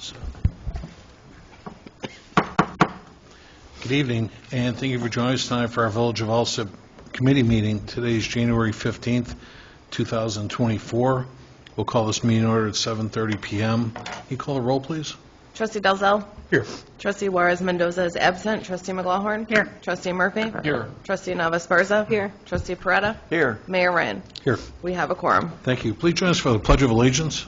So, good evening, and thank you for joining us tonight for our Village of Alsip committee meeting. Today is January 15th, 2024. We'll call this meeting order at 7:30 p.m. Can you call the roll, please? Trustee Dalzell. Here. Trustee Juarez Mendoza is absent. Trustee McLaughlin. Here. Trustee Murphy. Here. Trustee Navas Barza. Here. Trustee Peretta. Here. Mayor Ryan. Here. We have a quorum. Thank you. Please join us for the Pledge of Allegiance.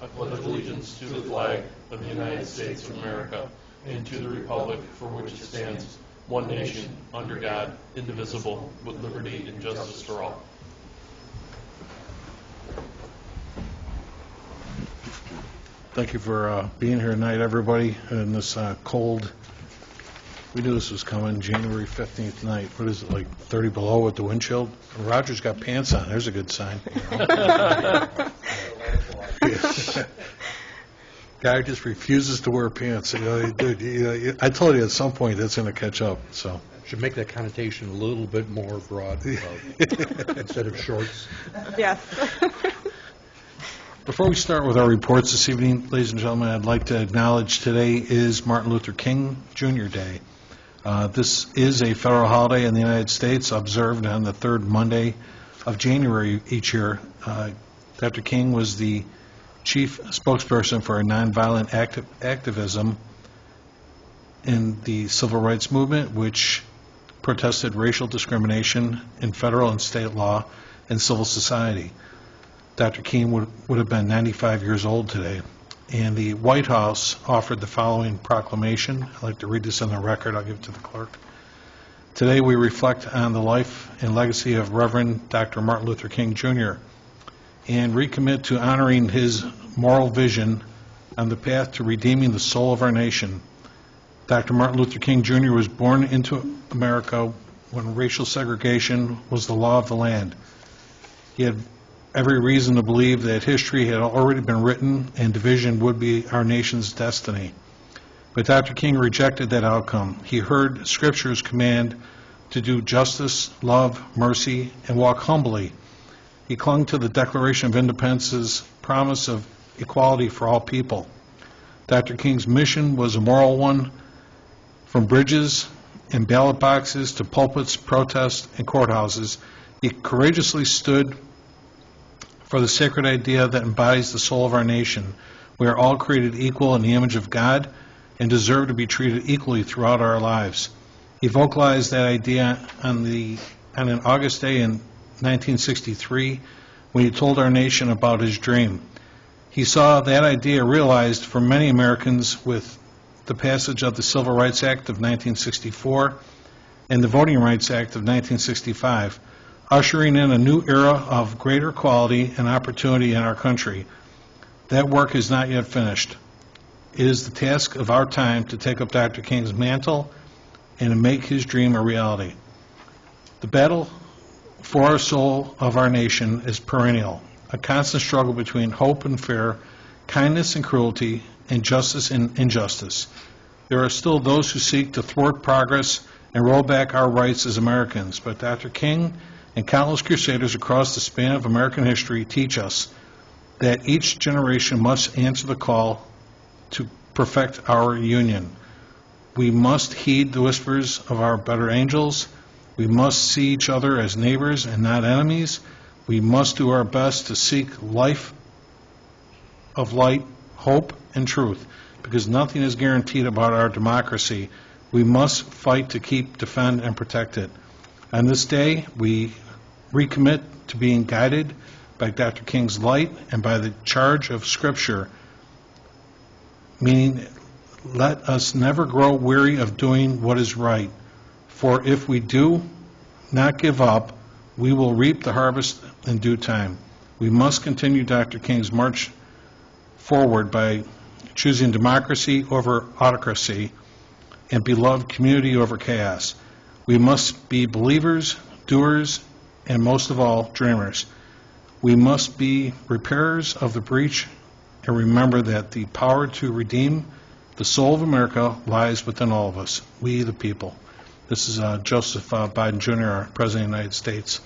I pledge allegiance to the flag of the United States of America and to the republic for which it stands, one nation, under God, indivisible, with liberty and justice for all. Thank you for being here tonight, everybody, in this cold. We knew this was coming, January 15th night. What is it, like 30 below with the wind chill? Roger's got pants on. There's a good sign. Guy just refuses to wear pants. Dude, I told you at some point that's going to catch up. So Should make that connotation a little bit more broad instead of shorts. Yes. Before we start with our reports this evening, ladies and gentlemen, I'd like to acknowledge today is Martin Luther King Jr. Day. This is a federal holiday in the United States, observed on the third Monday of January each year. Dr. King was the chief spokesperson for nonviolent activism in the civil rights movement, which protested racial discrimination in federal and state law and civil society. Dr. King would have been 95 years old today. And the White House offered the following proclamation. I'd like to read this on the record. I'll give it to the clerk. Today we reflect on the life and legacy of Reverend Dr. Martin Luther King Jr. and recommit to honoring his moral vision on the path to redeeming the soul of our nation. Dr. Martin Luther King Jr. was born into America when racial segregation was the law of the land. He had every reason to believe that history had already been written and division would be our nation's destiny. But Dr. King rejected that outcome. He heard Scripture's command to do justice, love, mercy, and walk humbly. He clung to the Declaration of Independence's promise of equality for all people. Dr. King's mission was a moral one, from bridges and ballot boxes to pulpits, protests, and courthouses. He courageously stood for the sacred idea that embodies the soul of our nation. We are all created equal in the image of God and deserve to be treated equally throughout our lives. He vocalized that idea on an August day in 1963 when he told our nation about his dream. He saw that idea realized for many Americans with the passage of the Civil Rights Act of 1964 and the Voting Rights Act of 1965, ushering in a new era of greater equality and opportunity in our country. That work is not yet finished. It is the task of our time to take up Dr. King's mantle and to make his dream a reality. The battle for our soul of our nation is perennial, a constant struggle between hope and fear, kindness and cruelty, and justice and injustice. There are still those who seek to thwart progress and roll back our rights as Americans, but Dr. King and countless crusaders across the span of American history teach us that each generation must answer the call to perfect our union. We must heed the whispers of our better angels. We must see each other as neighbors and not enemies. We must do our best to seek life of light, hope, and truth, because nothing is guaranteed about our democracy. We must fight to keep, defend, and protect it. On this day, we recommit to being guided by Dr. King's light and by the charge of Scripture, meaning let us never grow weary of doing what is right, for if we do not give up, we will reap the harvest in due time. We must continue Dr. King's march forward by choosing democracy over autocracy and beloved community over chaos. We must be believers, doers, and most of all, dreamers. We must be repairers of the breach and remember that the power to redeem the soul of America lies within all of us, we the people. This is Joseph Biden Jr., our President of the United States.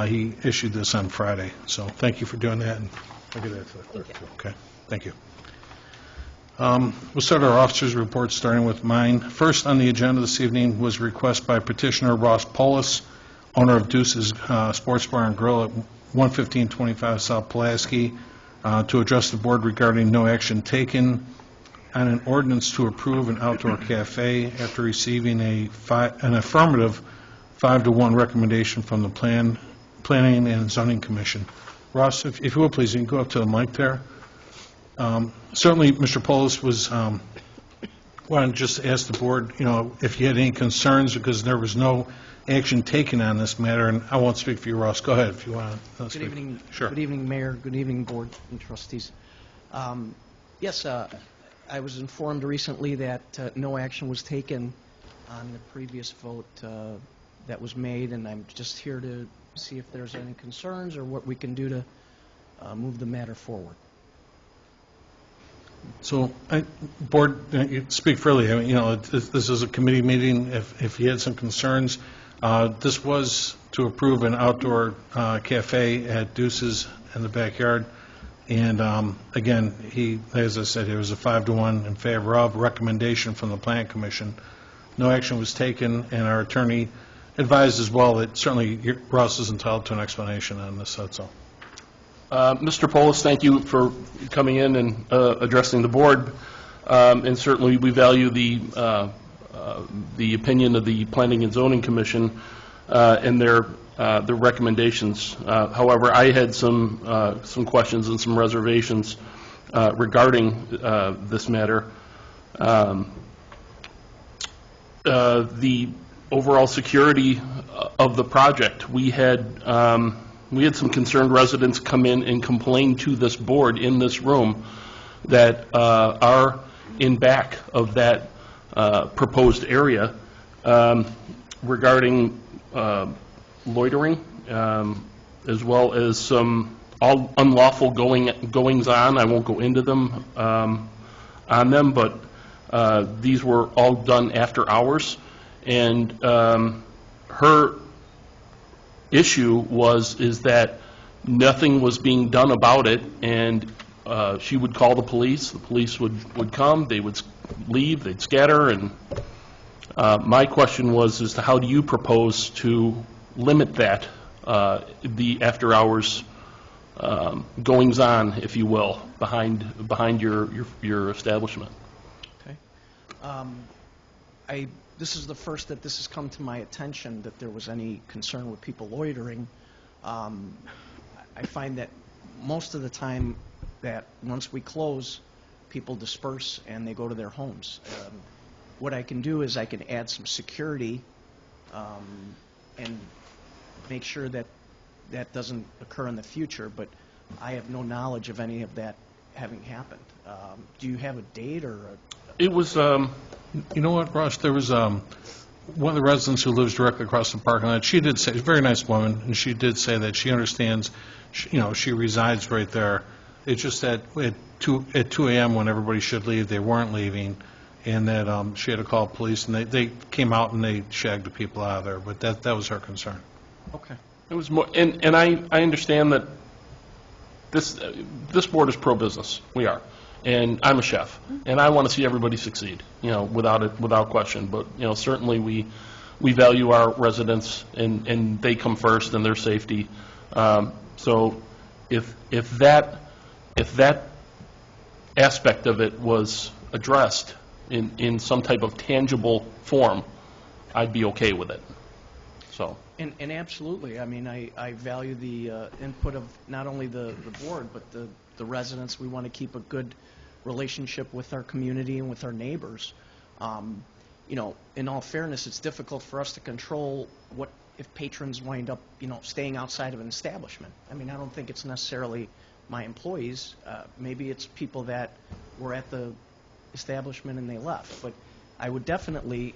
He issued this on Friday. So thank you for doing that. And I'll give that to the clerk, too. Okay, thank you. We'll start our officers' reports, starting with mine. First on the agenda this evening was a request by petitioner Ross Polis, owner of Deuce's Sports Bar and Grill at 11525 South Pulaski, to address the board regarding no action taken on an ordinance to approve an outdoor cafe after receiving an affirmative 5-to-1 recommendation from the Planning and Zoning Commission. Ross, if you will, please, you can go up to the mic there. Certainly, Mr. Polis was, wanted to just ask the board, if you had any concerns, because there was no action taken on this matter, and I won't speak for you, Ross. Go ahead if you want to speak. Good evening. Sure. Good evening, Mayor. Good evening, Board and Trustees. Yes, I was informed recently that no action was taken on the previous vote that was made, and I'm just here to see if there's any concerns or what we can do to move the matter forward. So, board, you speak freely. I mean, this is a committee meeting. If you had some concerns, this was to approve an outdoor cafe at Deuce's in the backyard. And again, as I said, it was a 5-to-1 in favor of recommendation from the Plan Commission. No action was taken, and our attorney advised as well that certainly Ross is entitled to an explanation on this. That's all. Mr. Polis, thank you for coming in and addressing the board. And certainly we value the opinion of the Planning and Zoning Commission and their recommendations. However, I had some questions and some reservations regarding this matter. The overall security of the project, we had some concerned residents come in and complain to this board in this room that are in back of that proposed area regarding loitering, as well as some unlawful goings-on. I won't go into them on them, but these were all done after hours. And her issue is that nothing was being done about it, and she would call the police would come, they would leave, they'd scatter, and my question was as to how do you propose to limit that, the after-hours goings-on, if you will, behind your establishment? Okay. This is the first that this has come to my attention that there was any concern with people loitering. I find that most of the time that once we close, people disperse and they go to their homes. What I can do is I can add some security and make sure that that doesn't occur in the future, but I have no knowledge of any of that having happened. Do you have a date or It was... You know what, Ross? There was one of the residents who lives directly across the parking lot. She did say, she's a very nice woman, and she did say that she understands, she resides right there. It's just that at 2 a.m. when everybody should leave, they weren't leaving, and that she had to call police, and they came out and they shagged the people out of there. But that was her concern. Okay. It was more, and I understand that this board is pro-business. We are. And I'm a chef, and I want to see everybody succeed, without question. But, certainly we value our residents, and they come first, and their safety. So if that aspect of it was addressed in some type of tangible form, I'd be okay with it. So. And absolutely. I mean, I value the input of not only the board, but the residents. We want to keep a good relationship with our community and with our neighbors. In all fairness, it's difficult for us to control what if patrons wind up, staying outside of an establishment. I mean, I don't think it's necessarily my employees. Maybe it's people that were at the establishment and they left. But I would definitely,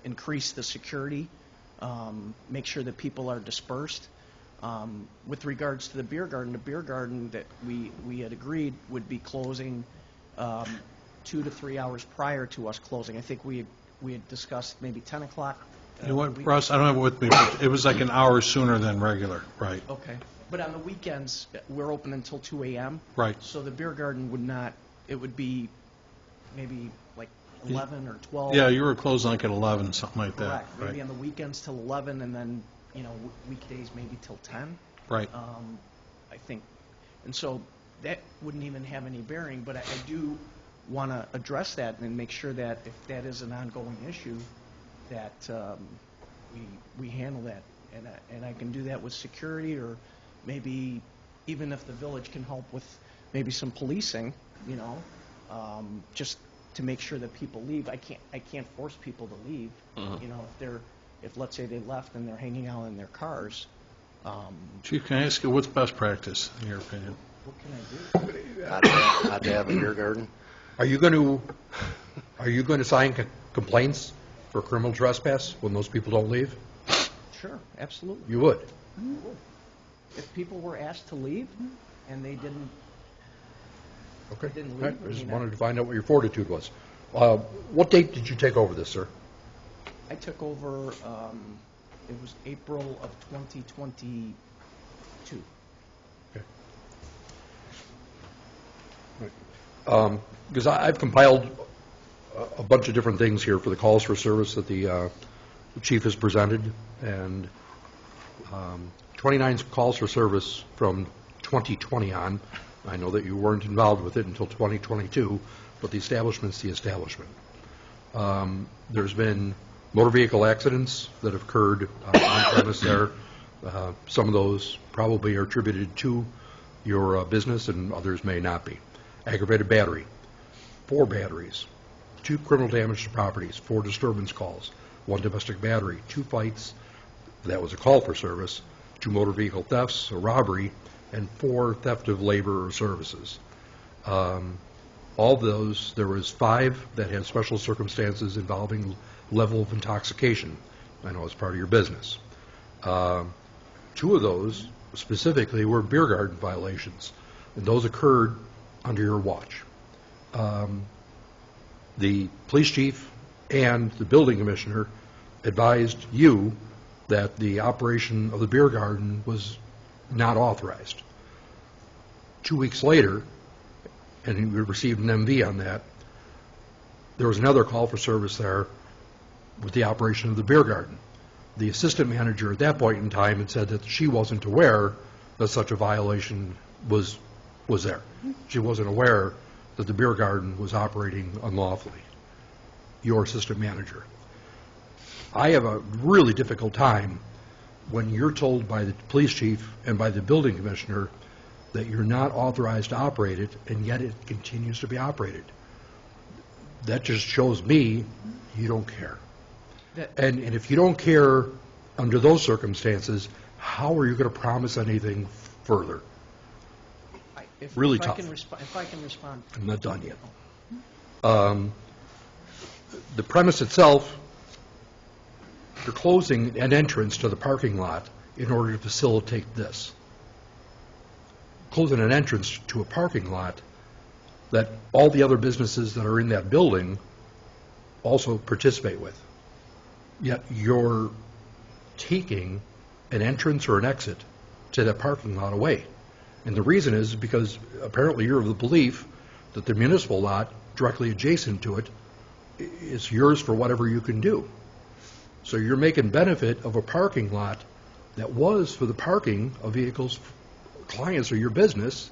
increase the security, make sure that people are dispersed. With regards to the beer garden that we had agreed would be closing 2 to 3 hours prior to us closing. I think we had discussed maybe 10 o'clock. You know what, Ross, I don't have it with me, but it was like an hour sooner than regular, right? Okay. But on the weekends, we're open until 2 a.m. Right. So the beer garden would not, it would be maybe like 11 or 12. Yeah, you were closed like at 11, something like that. Correct. Maybe on the weekends till 11, and then, weekdays maybe till 10. Right. I think. And so that wouldn't even have any bearing, but I do want to address that and make sure that if that is an ongoing issue, that we handle that. And I can do that with security, or maybe even if the village can help with maybe some policing, just to make sure that people leave. I can't force people to leave. If let's say they left and they're hanging out in their cars. Chief, can I ask you, what's best practice, in your opinion? What can I do? Not to have a beer garden. Are you going to sign complaints for criminal trespass when those people don't leave? Sure, absolutely. You would? If people were asked to leave and they didn't, Okay. Didn't All leave, right. I I just mean, wanted to find out what your fortitude was. What date did you take over this, sir? I took over, it was April of 2022. Because I've compiled a bunch of different things here for the calls for service that the chief has presented, and 29 calls for service from 2020 on. I know that you weren't involved with it until 2022, but the establishment's the establishment. There's been motor vehicle accidents that have occurred on premise there. Some of those probably are attributed to your business, and others may not be. Aggravated battery, 4 batteries, 2 criminal damage to properties, 4 disturbance calls, 1 domestic battery, 2 fights, that was a call for service, 2 motor vehicle thefts, a robbery, and 4 theft of labor or services. All of those, there was 5 that had special circumstances involving level of intoxication. I know it's part of your business. 2 of those specifically were beer garden violations, and those occurred under your watch. The police chief and the building commissioner advised you that the operation of the beer garden was not authorized. 2 weeks later, and we received an MV on that, there was another call for service there with the operation of the beer garden. The assistant manager at that point in time had said that she wasn't aware that such a violation was there. She wasn't aware that the beer garden was operating unlawfully. Your assistant manager. I have a really difficult time when you're told by the police chief and by the building commissioner that you're not authorized to operate it, and yet it continues to be operated. That just shows me you don't care. And if you don't care under those circumstances, how are you going to promise anything further? Really tough. If I can respond. I'm not done yet. The premise itself, you're closing an entrance to the parking lot in order to facilitate this. Closing an entrance to a parking lot that all the other businesses that are in that building also participate with. Yet you're taking an entrance or an exit to that parking lot away. And the reason is because apparently you're of the belief that the municipal lot directly adjacent to it is yours for whatever you can do. So you're making benefit of a parking lot that was for the parking of vehicles, clients or your business,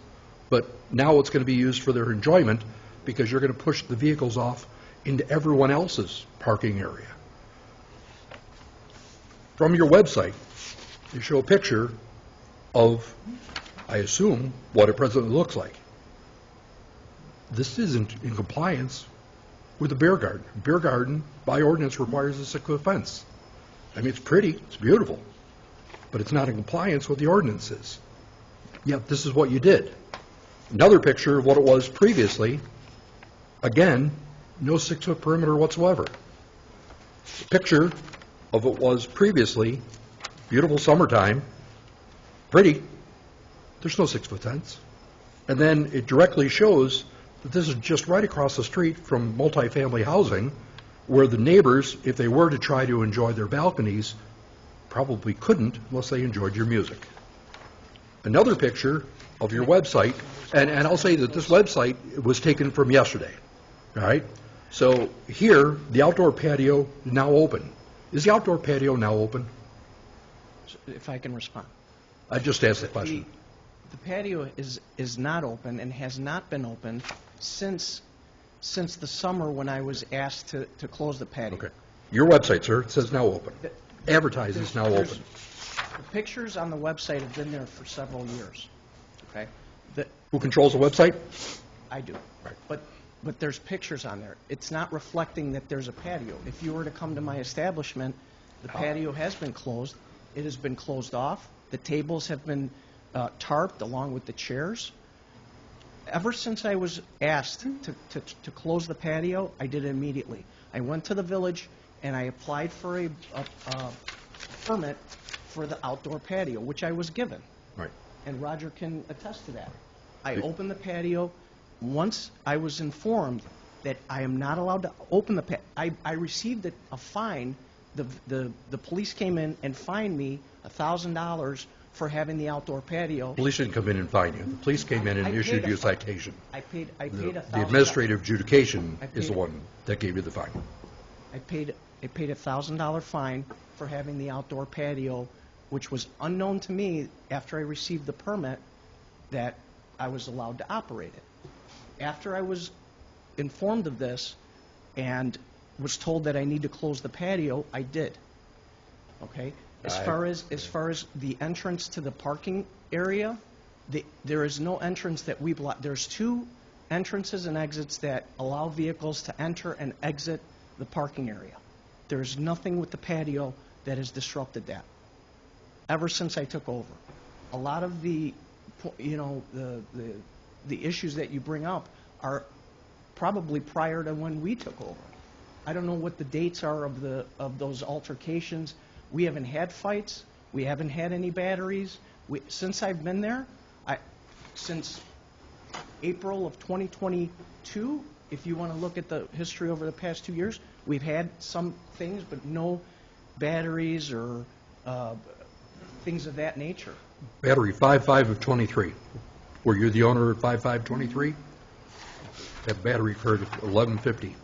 but now it's going to be used for their enjoyment because you're going to push the vehicles off into everyone else's parking area. From your website, you show a picture of, I assume, what it presently looks like. This isn't in compliance with the beer garden. Beer garden, by ordinance, requires a 6-foot fence. I mean, it's pretty, it's beautiful, but it's not in compliance with the ordinances. Yet this is what you did. Another picture of what it was previously. Again, no 6-foot perimeter whatsoever. A picture of what was previously, beautiful summertime, pretty. There's no 6-foot fence. And then it directly shows that this is just right across the street from multifamily housing, where the neighbors, if they were to try to enjoy their balconies, probably couldn't unless they enjoyed your music. another picture of your website, and I'll say that this website was taken from yesterday, all right? So here, the outdoor patio is now open. Is the outdoor patio now open? If I can respond. I just asked the question. The patio is not open and has not been open since the summer when I was asked to close the patio. Okay. Your website, sir, it says now open. Advertises now There's- open. The pictures on the website have been there for several years, okay? Who controls the website? I do. Right. But there's pictures on there. It's not reflecting that there's a patio. If you were to come to my establishment, the patio has been closed. It has been closed off. The tables have been tarped along with the chairs. Ever since I was asked to close the patio, I did it immediately. I went to the village and I applied for a permit for the outdoor patio, which I was given. Right. And Roger can attest to that. I opened the patio. Once I was informed that I am not allowed to open the patio, I received a fine. The police came in and fined me $1,000 for having the outdoor patio. Police didn't come in and fine you. The police came in I and paid issued a you a fine. citation. I paid The $1,000. administrative adjudication I is the paid- one that gave you the fine. I paid $1,000 fine for having the outdoor patio, which was unknown to me after I received the permit that I was allowed to operate it. After I was informed of this and was told that I need to close the patio, I did. Okay? As far as the entrance to the parking area, there is no entrance that we block. There's 2 entrances and exits that allow vehicles to enter and exit the parking area. There's nothing with the patio that has disrupted that ever since I took over. A lot of the issues that you bring up are probably prior to when we took over. I don't know what the dates are of those altercations. We haven't had fights. We haven't had any batteries. Since I've been there, since April of 2022, if you want to look at the history over the past 2 years, we've had some things, but no batteries or things of that nature. Battery 55 of 23. Were you the owner of 5523? That battery occurred at 11:50.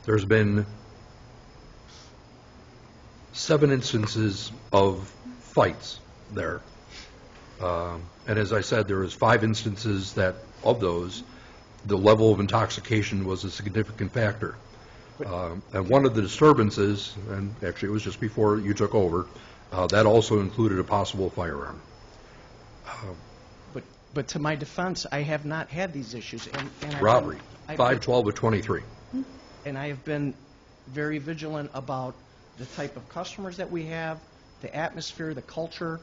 There's been 7 instances of fights there. And as I said, there was 5 instances that, of those, the level of intoxication was a significant factor. And one of the disturbances, and actually it was just before you took over, that also included a possible firearm. But to my defense, I have not had these issues. And Robbery, I've been- 512 of 23. And I have been very vigilant about the type of customers that we have, the atmosphere, the culture.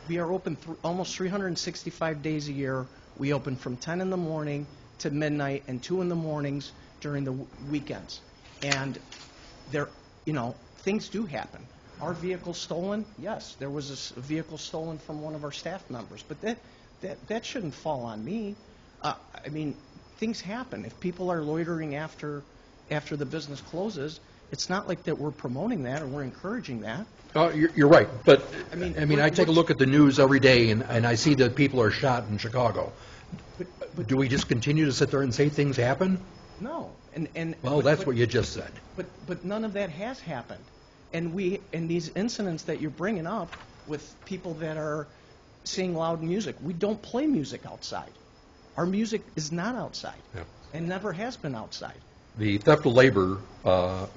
We are open almost 365 days a year. We open from 10 in the morning to midnight and 2 in the mornings during the weekends. And things do happen. Are vehicles stolen? Yes, there was a vehicle stolen from one of our staff members, but that shouldn't fall on me. Things happen. If people are loitering after the business closes, it's not like that we're promoting that or we're encouraging that. You're right, but, we're- I take a look at the news every day, and I see that people are shot in Chicago. Do we just continue to sit there and say things happen? No, Well, that's what you just said. But none of that has happened, and these incidents that you're bringing up with people that are seeing loud music, we don't play music outside. Our music is not outside, Yeah. and never has been outside. The theft of labor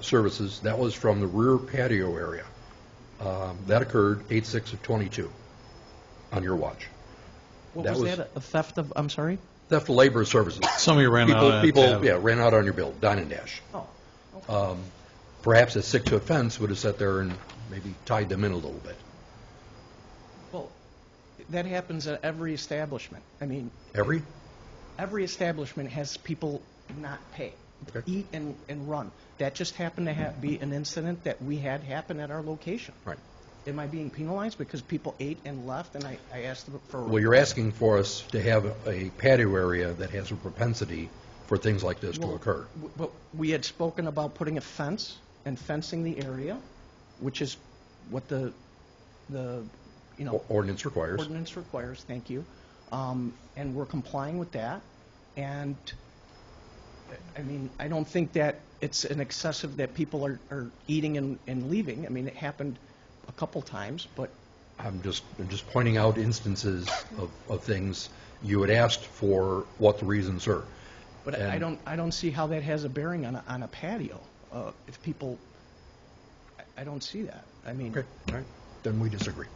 services, that was from the rear patio area. That occurred 8/6 of 22 on your watch. What That was was- that, a theft of, I'm sorry? Theft of labor services. Somebody ran out of that People, tab. yeah, ran out on your bill, dine and dash. Oh, Perhaps a 6-foot fence would have sat there and maybe tied them in a little bit. well, that happens at every establishment. Every? Every establishment has people not pay, Okay. eat and run. That just happened to be an incident that we had happen at our location. Right. Am I being penalized because people ate and left and I asked them for... Well, you're asking for us to have a patio area that has a propensity for things like this to Well, occur. But we had spoken about putting a fence and fencing the area, which is what the the, you know, Ordinance requires. ordinance requires, thank you. And we're complying with that. And, I mean, I don't think that it's an excessive that people are eating and leaving. I mean, it happened a couple times, but I'm just pointing out instances of things you had asked for what the reasons are. But And- I don't see how that has a bearing on a patio. If people, I don't see that. I mean, Okay, all right, then we disagree.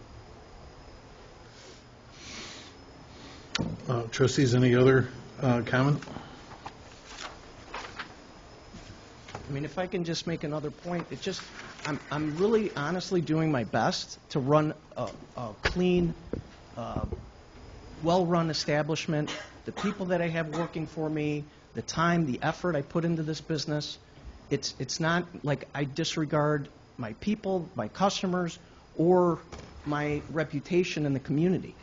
Trustees, any other comment? I mean, if I can just make another point, it just, I'm really honestly doing my best to run a clean, well-run establishment. The people that I have working for me, the time, the effort I put into this business, it's not like I disregard my people, my customers, or my reputation in the community.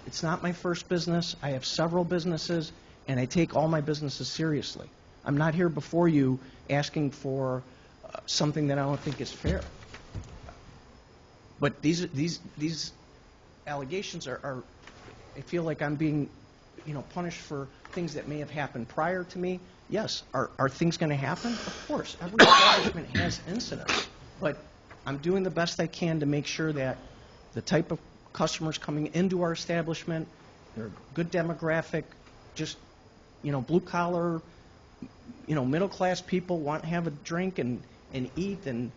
It's not my first business. I have several businesses, and I take all my businesses seriously. I'm not here before you asking for something that I don't think is fair. But these allegations are, I feel like I'm being, you know, punished for things that may have happened prior to me. Yes, are things going to happen? Of course. Every establishment has incidents. But I'm doing the best I can to make sure that the type of customers coming into our establishment, they're a good demographic, just, you know, blue-collar, you know, middle-class people want to have a drink and eat, and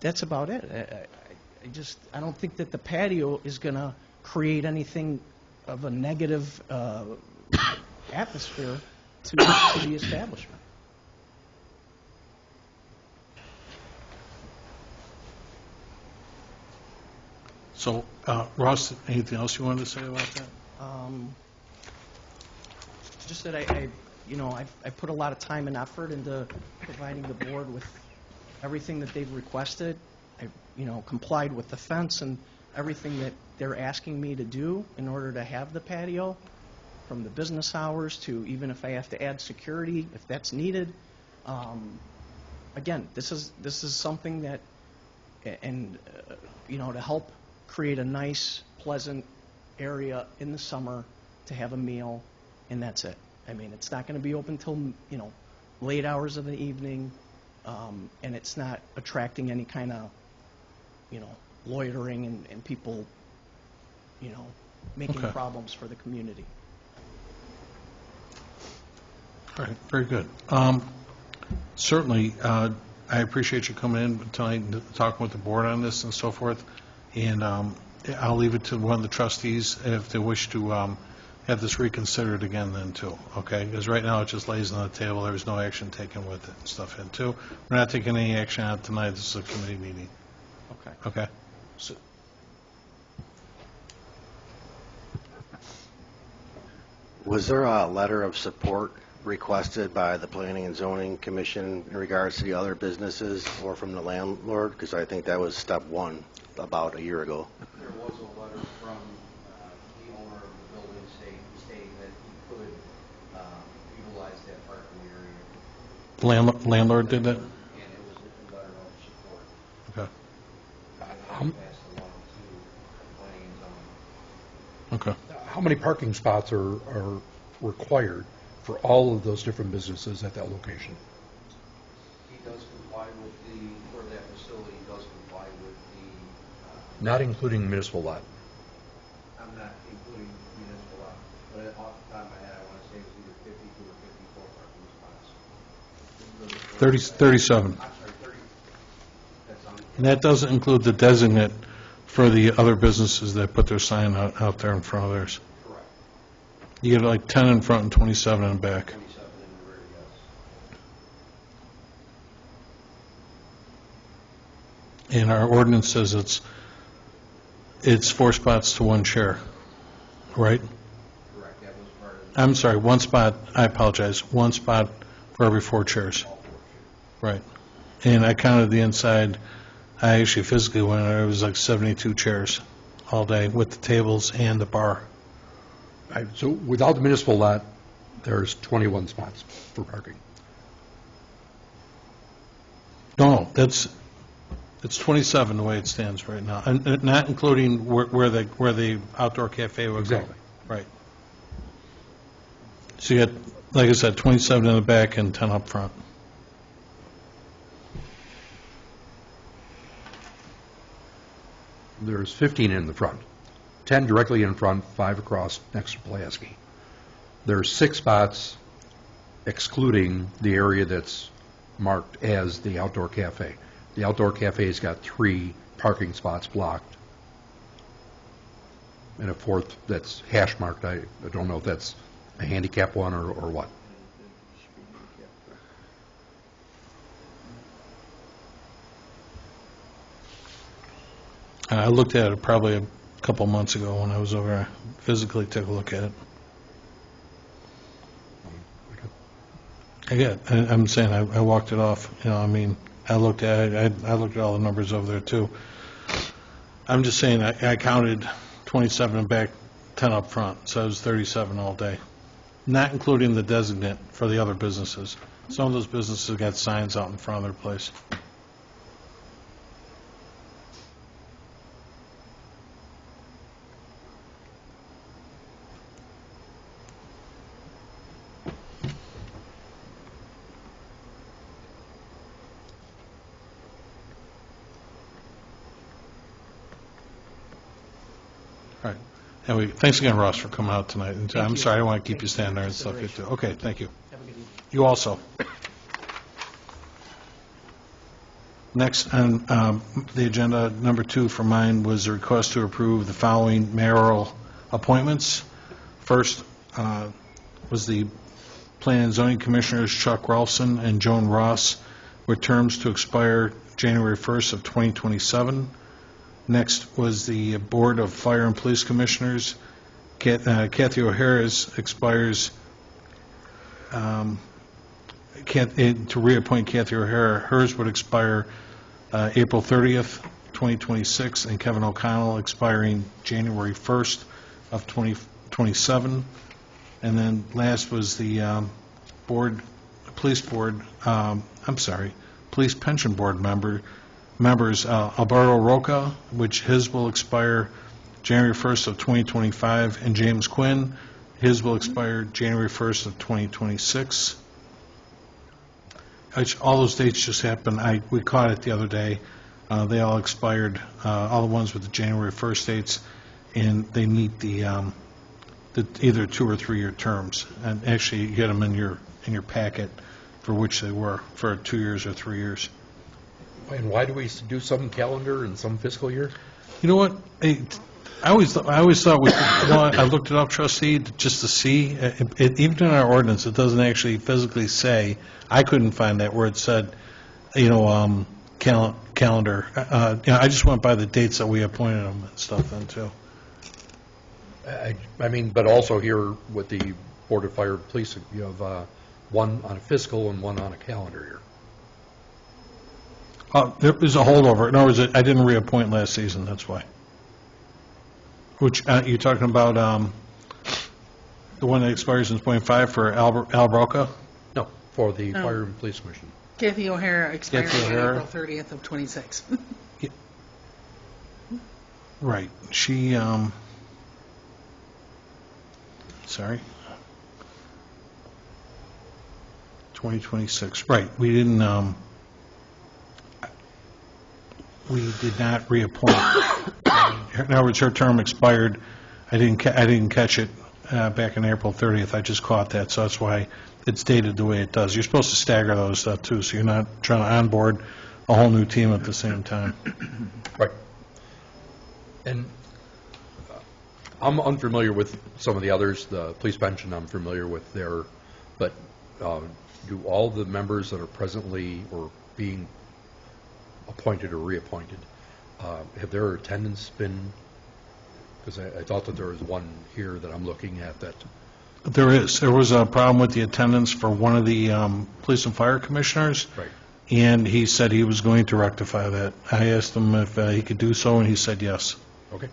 that's about it. I don't think that the patio is going to create anything of a negative atmosphere to the establishment. So, Ross, anything else you wanted to say about that? Just that I put a lot of time and effort into providing the board with everything that they've requested. I, you know, complied with the fence and everything that they're asking me to do in order to have the patio, from the business hours to even if I have to add security, if that's needed. Again, this is something that, and you know, to help create a nice, pleasant area in the summer to have a meal, and that's it. I mean, it's not going to be open till, you know, late hours of the evening, and it's not attracting any kind of, you know, loitering and people, you know, making Okay. problems for the community. All right, very good. Certainly, I appreciate you coming in tonight and talking with the board on this and so forth, and I'll leave it to one of the trustees if they wish to have this reconsidered again then too, okay? Because right now it just lays on the table, there's no action taken with it and stuff in too. We're not taking any action on it tonight, this is a committee meeting, Okay. okay? So, Was there a letter of support requested by the Planning and Zoning Commission in regards to the other businesses or from the landlord? Because I think that was step one about a year ago. There was a letter from the owner of the building stating that he could utilize that parking area, Landlord did that? and it was a letter of support. Okay, And that was passed along to planning and zoning. okay. How many parking spots are required for all of those different businesses at that location? He does comply with for that facility, he does comply with Not including municipal lot. I'm not including municipal lot, but off the top of my head, I want to say it was either 52 or 54 parking spots. 37. I'm sorry, 30. That's on. And that doesn't include the designate for the other businesses that put their sign out there in front of theirs. Correct. You get like 10 in front and 27 in back. 27 in the rear, yes. And our ordinance says it's 4 spots to 1 chair, right? Correct, that was part of I'm sorry, 1 spot, I apologize, 1 spot for every 4 chairs. all 4 chairs. Right. And I counted the inside, I actually physically went there, it was like 72 chairs all day with the tables and the bar. So without the municipal lot, there's 21 spots for parking. No, that's It's 27 the way it stands right now, and not including where the outdoor cafe would go. Exactly. Right. So you got, like I said, 27 in the back and 10 up front. There's 15 in the front, 10 directly in front, 5 across next to Pulaski. There's 6 spots excluding the area that's marked as the outdoor cafe. The outdoor cafe's got 3 parking spots blocked, and a 4th that's hash marked. I don't know if that's a handicap one or what. I looked at it probably a couple months ago when I was over. I physically took a look at it. I'm saying I walked it off. I mean, I looked at it. I looked at all the numbers over there too. I'm just saying I counted 27 in back, 10 up front, so it was 37 all day, not including the designate for the other businesses. Some of those businesses got signs out in front of their place. All right. Anyway, thanks again, Ross, for coming out tonight. And I'm sorry, I don't want to keep you standing there and stuff. Okay, thank you. Have a good evening. You also. Next on the agenda, number 2 for mine was a request to approve the following mayoral appointments. First was the Planning and Zoning Commissioners Chuck Ralston and Joan Ross, with terms to expire January 1st of 2027. Next was the Board of Fire and Police Commissioners. Kathy O'Hara's expires, to reappoint Kathy O'Hara, hers would expire April 30th, 2026, and Kevin O'Connell expiring January 1st of 2027. And then last was the Police Pension Board members, Alberto Roca, which his will expire January 1st of 2025, and James Quinn, his will expire January 1st of 2026. All those dates just happened. We caught it the other day. They all expired, all the ones with the January 1st dates, and they meet the either 2 or 3 year terms. And actually, you get them in your packet for which they were, for 2 years or 3 years. And why do we do some calendar and some fiscal year? You know what? I always thought we. I looked it up, trustee, just to see. Even in our ordinance, it doesn't actually physically say. I couldn't find that where it said, calendar. I just went by the dates that we appointed them and stuff then too. I mean, but also here with the Board of Fire and Police, you have one on a fiscal and one on a calendar year. There was a holdover. In other words, I didn't reappoint last season, that's why. Which, you're talking about the one that expires in .5 for Al Roca? No, for the Fire and Police Commission. Kathy O'Hara expired Kathy on O'Hara. April 30th of '26. Right. She, sorry. 2026. Right. We didn't, we did not reappoint. In other words, her term expired. I didn't catch it back on April 30th. I just caught that, so that's why it's dated the way it does. You're supposed to stagger those too, so you're not trying to onboard a whole new team at the same time. Right. And I'm unfamiliar with some of the others. The police pension, I'm familiar with their, but do all the members that are presently or being appointed or reappointed, have their attendance been, because I thought that there was one here that I'm looking at that. There was a problem with the attendance for one of the police and fire commissioners. Right. And he said he was going to rectify that. I asked him if he could do so, and he said yes. Okay.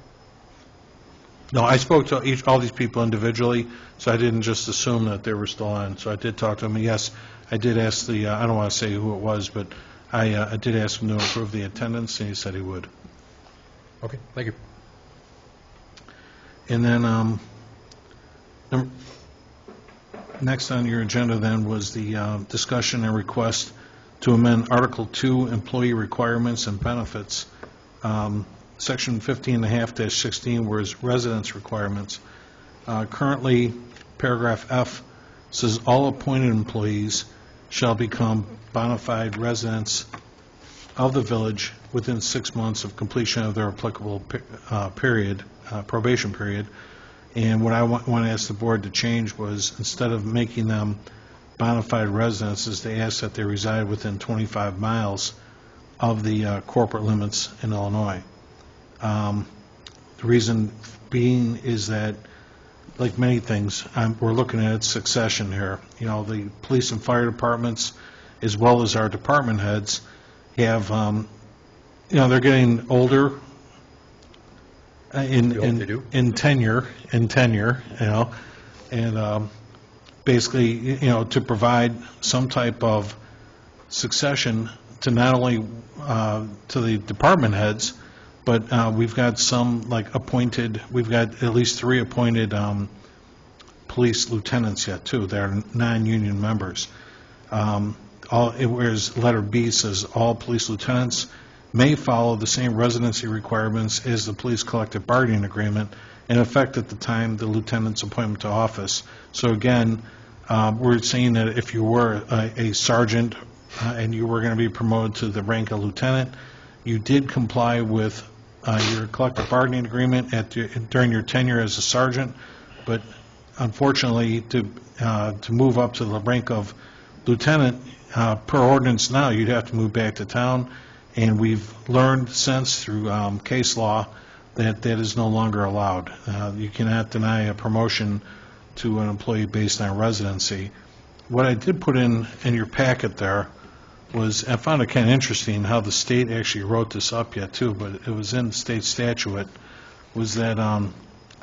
No, I spoke to all these people individually, so I didn't just assume that they were still on. So I did talk to them, and yes, I did ask I don't want to say who it was, but I did ask him to approve the attendance, and he said he would. Okay, thank you. And then, next on your agenda then was the discussion and request to amend Article 2, Employee Requirements and Benefits, Section 15.5-16, whereas residence requirements. Currently, paragraph F says all appointed employees shall become bona fide residents of the village within 6 months of completion of their applicable probation period. And what I want to ask the board to change was, instead of making them bona fide residents, is to ask that they reside within 25 miles of the corporate limits in Illinois. The reason being is that, like many things, we're looking at succession here. You know, the police and fire departments, as well as our department heads, have, they're getting older You hope they do. in tenure, and basically, to provide some type of succession to not only to the department heads, but we've got some we've got at least 3 appointed police lieutenants yet too. They're non-union members. Whereas letter B says all police lieutenants may follow the same residency requirements as the police collective bargaining agreement in effect at the time the lieutenant's appointment to office. So again, we're saying that if you were a sergeant and you were going to be promoted to the rank of lieutenant, you did comply with your collective bargaining agreement during your tenure as a sergeant, but unfortunately, to move up to the rank of lieutenant, per ordinance now, you'd have to move back to town, and we've learned since through case law that that is no longer allowed. You cannot deny a promotion to an employee based on residency. What I did put in your packet there was, I found it kind of interesting how the state actually wrote this up yet too, but it was in state statute, was that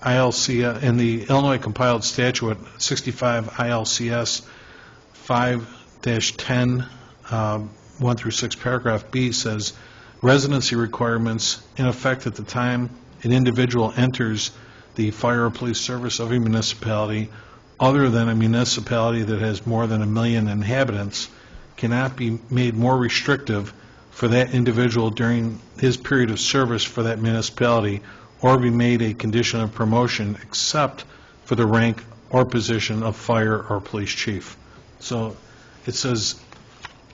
ILC, in the Illinois compiled statute 65 ILCS 5-10, 1 through 6, paragraph B says, residency requirements in effect at the time an individual enters the fire or police service of a municipality other than a municipality that has more than 1 million inhabitants cannot be made more restrictive for that individual during his period of service for that municipality or be made a condition of promotion except for the rank or position of fire or police chief. So it says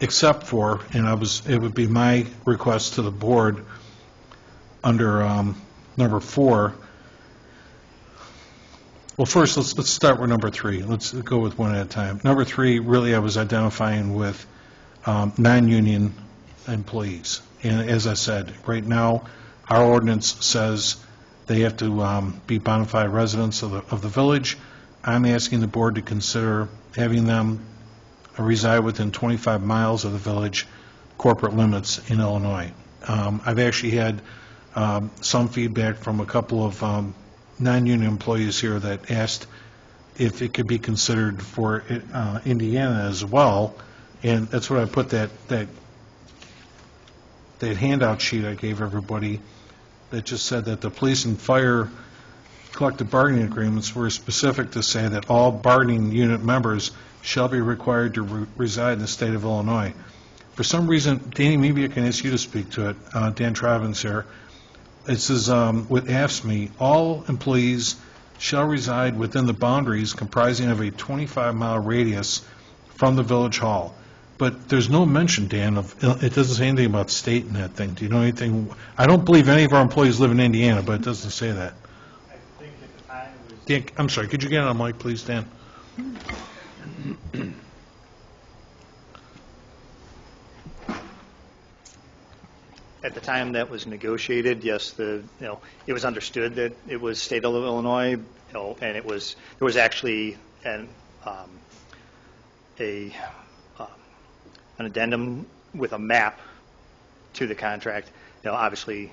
except for, and it would be my request to the board under number 4. Well, first, let's start with number 3. Let's go with one at a time. Number 3, really, I was identifying with non-union employees. And as I said, right now, our ordinance says they have to be bona fide residents of the village. I'm asking the board to consider having them reside within 25 miles of the village corporate limits in Illinois. I've actually had some feedback from a couple of non-union employees here that asked if it could be considered for Indiana as well, and that's what I put that handout sheet I gave everybody that just said that the police and fire collective bargaining agreements were specific to say that all bargaining unit members shall be required to reside in the state of Illinois. For some reason, Danny, maybe I can ask you to speak to it. Dan Travins here. It says, with AFSCME, all employees shall reside within the boundaries comprising of a 25-mile radius from the village hall. But there's no mention, Dan, of, it doesn't say anything about state in that thing. Do you know anything? I don't believe any of our employees live in Indiana, but it doesn't say that. I think at the time it was... Dan, I'm sorry, could you get on mic, please, Dan? At the time that was negotiated, yes, it was understood that it was state of Illinois, and there was actually an addendum with a map to the contract. Obviously,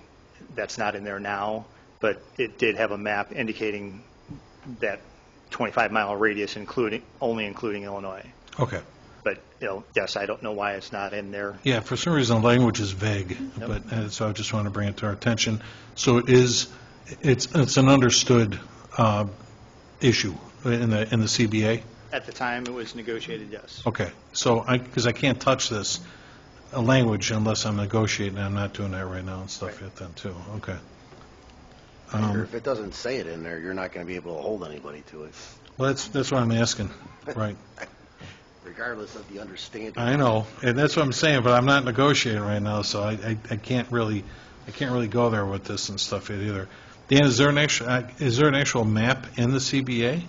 that's not in there now, but it did have a map indicating that 25-mile radius, only including Illinois. Okay. But, yes, I don't know why it's not in there. Yeah, for some reason, the language is vague, Yep. but, so I just want to bring it to our attention. So it's an understood issue in the CBA? At the time it was negotiated, yes. Okay, so because I can't touch this language unless I'm negotiating, and I'm not doing that right now and stuff yet then, too. Okay. If it doesn't say it in there, you're not going to be able to hold anybody to it, Well, that's what I'm asking, right. regardless of the understanding. I know, and that's what I'm saying, but I'm not negotiating right now, so I can't really go there with this and stuff yet either. Dan, is there an actual map in the CBA?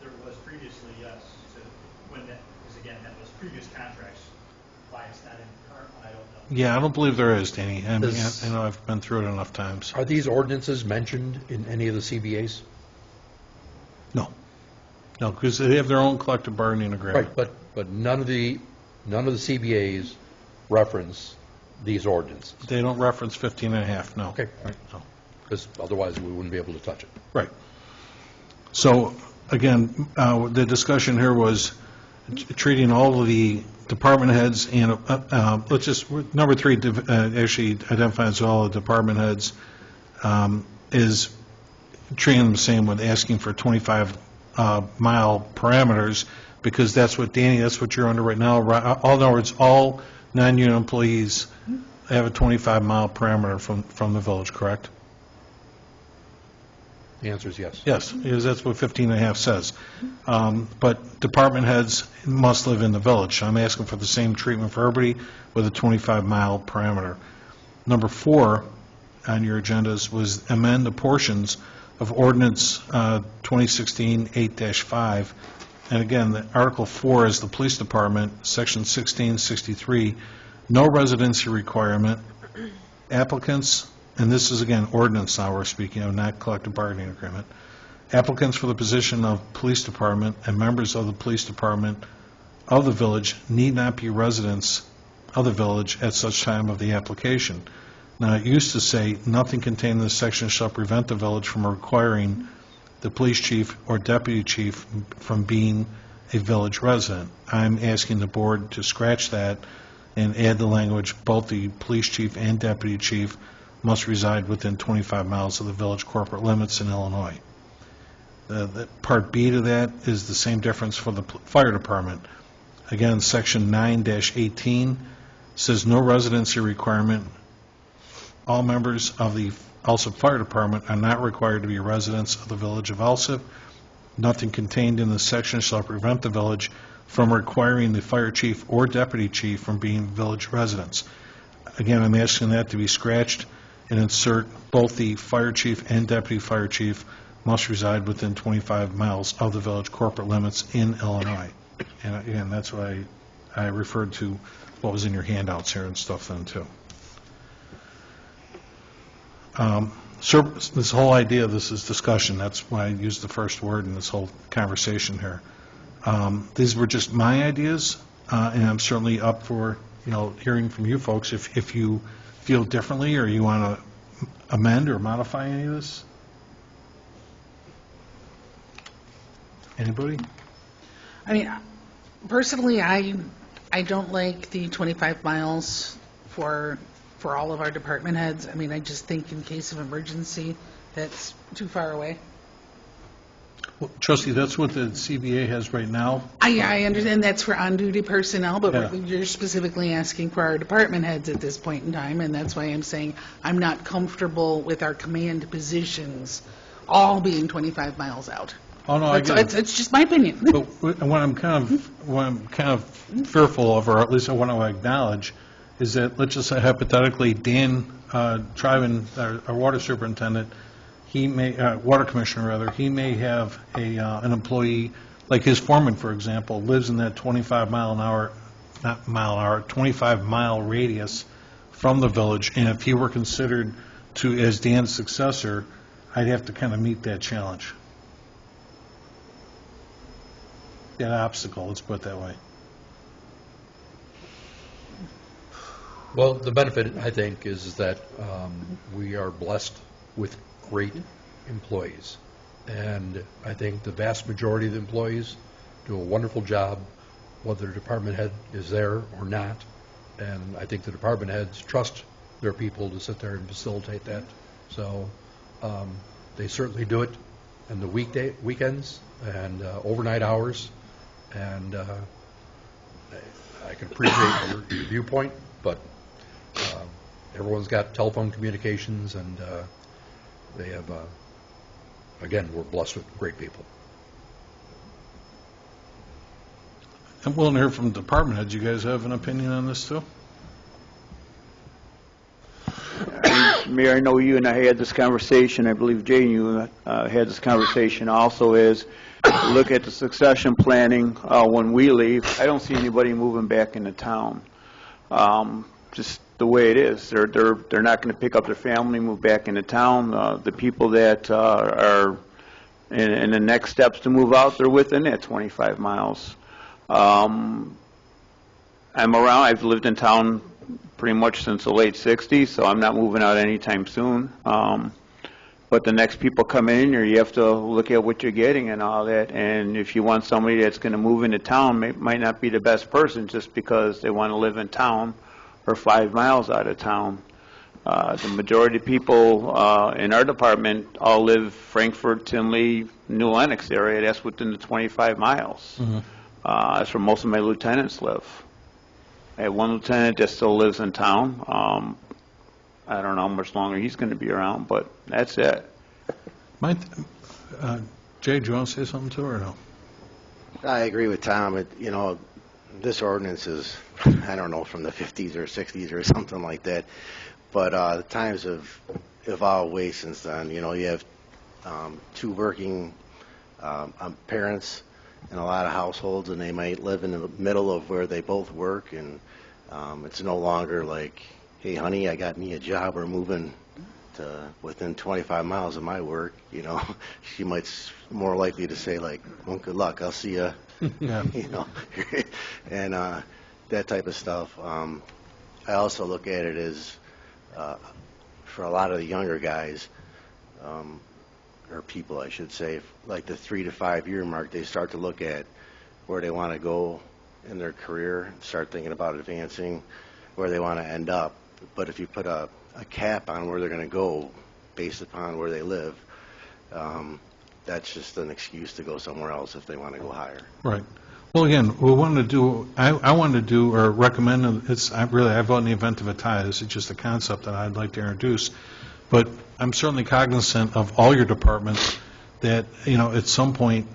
There was previously, yes, because again, that was previous contracts. Why it's not in the current one, I don't know. Yeah, I don't believe there is, Danny. I mean, Does- I know I've been through it enough times. Are these ordinances mentioned in any of the CBAs? No, because they have their own collective bargaining agreement. Right, but none of the CBAs reference these ordinances. They don't reference 15 and a half, no. Okay, all right. No. Because otherwise we wouldn't be able to touch it. Right. So, again, the discussion here was treating all of the department heads and, let's just, number 3 actually identifies all the department heads, is treating them the same with asking for 25-mile parameters, because that's what, Danny, that's what you're under right now. In other words, all non-union employees have a 25-mile parameter from the village, correct? The answer is yes. Yes, because that's what 15 and a half says. But department heads must live in the village. So I'm asking for the same treatment for everybody with a 25-mile parameter. Number 4 on your agendas was amend the portions of ordinance 2016-8-5. And again, the Article 4 is the police department, Section 1663, no residency requirement. Applicants, and this is again ordinance now we're speaking of, not collective bargaining agreement. Applicants for the position of police department and members of the police department of the village need not be residents of the village at such time of the application. Now, it used to say, nothing contained in this section shall prevent the village from requiring the police chief or deputy chief from being a village resident. I'm asking the board to scratch that and add the language, both the police chief and deputy chief must reside within 25 miles of the village corporate limits in Illinois. The Part B to that is the same difference for the fire department. Again, Section 9-18 says no residency requirement. All members of the Alsip Fire Department are not required to be residents of the village of Alsip. Nothing contained in this section shall prevent the village from requiring the fire chief or deputy chief from being village residents. Again, I'm asking that to be scratched and insert both the fire chief and deputy fire chief must reside within 25 miles of the village corporate limits in Illinois. And again, that's why I referred to what was in your handouts here and stuff then, too. This whole idea, this is discussion. That's why I used the first word in this whole conversation here. These were just my ideas, and I'm certainly up for, hearing from you folks if you feel differently or you want to amend or modify any of this. Anybody? I mean, personally, I don't like the 25 miles for all of our department heads. I mean, I just think in case of emergency, that's too far away. Well, Trustee, that's what the CBA has right now. I understand that's for on-duty personnel, but Yeah. you're specifically asking for our department heads at this point in time, and that's why I'm saying I'm not comfortable with our command positions all being 25 miles out. Oh, no, I get it. It's just my opinion. But what I'm kind of fearful of, or at least I want to acknowledge, is that, let's just say hypothetically, Dan Triven, our water superintendent, he may, water commissioner rather, he may have an employee, like his foreman, for example, lives in that 25-mile radius from the village, and if he were considered as Dan's successor, I'd have to kind of meet that challenge. That obstacle, let's put it that way. Well, the benefit, I think, is that we are blessed with great employees. And I think the vast majority of the employees do a wonderful job whether the department head is there or not. And I think the department heads trust their people to sit there and facilitate that. So they certainly do it in the weekends and overnight hours. And I can appreciate your viewpoint, but everyone's got telephone communications, and they have, again, we're blessed with great people. I'm willing to hear from the department heads. You guys have an opinion on this, too? Mayor, I know you and I had this conversation. I believe Jay and you had this conversation also, is look at the succession planning when we leave. I don't see anybody moving back into town. Just the way it is. They're not going to pick up their family, move back into town. The people that are in the next steps to move out, they're within that 25 miles. I'm around. I've lived in town pretty much since the late 60s, so I'm not moving out anytime soon. But the next people come in here, you have to look at what you're getting and all that. And if you want somebody that's going to move into town, might not be the best person just because they want to live in town or 5 miles out of town. The majority of people in our department all live Frankfort, Tinley, New Lenox area. That's within the 25 miles. Mm-hmm. That's where most of my lieutenants live. I have one lieutenant that still lives in town. I don't know how much longer he's going to be around, but that's it. Jay, do you want to say something to her or no? I agree with Tom. This ordinance is, I don't know, from the 50s or 60s or something like that. But the times have evolved way since then. You have two working parents in a lot of households, and they might live in the middle of where they both work, and it's no longer like, hey, honey, I got me a job, we're moving to within 25 miles of my work. She might more likely to say, like, well, good luck, I'll see you. Yeah. And that type of stuff. I also look at it as, for a lot of the younger guys, or people, I should say, like the 3 to 5 year mark, they start to look at where they want to go in their career, start thinking about advancing, where they want to end up. But if you put a cap on where they're going to go based upon where they live, that's just an excuse to go somewhere else if they want to go higher. Right. Well, again, we wanted to do, I wanted to do or recommend, I vote in the event of a tie. This is just a concept that I'd like to introduce. But I'm certainly cognizant of all your departments that, at some point,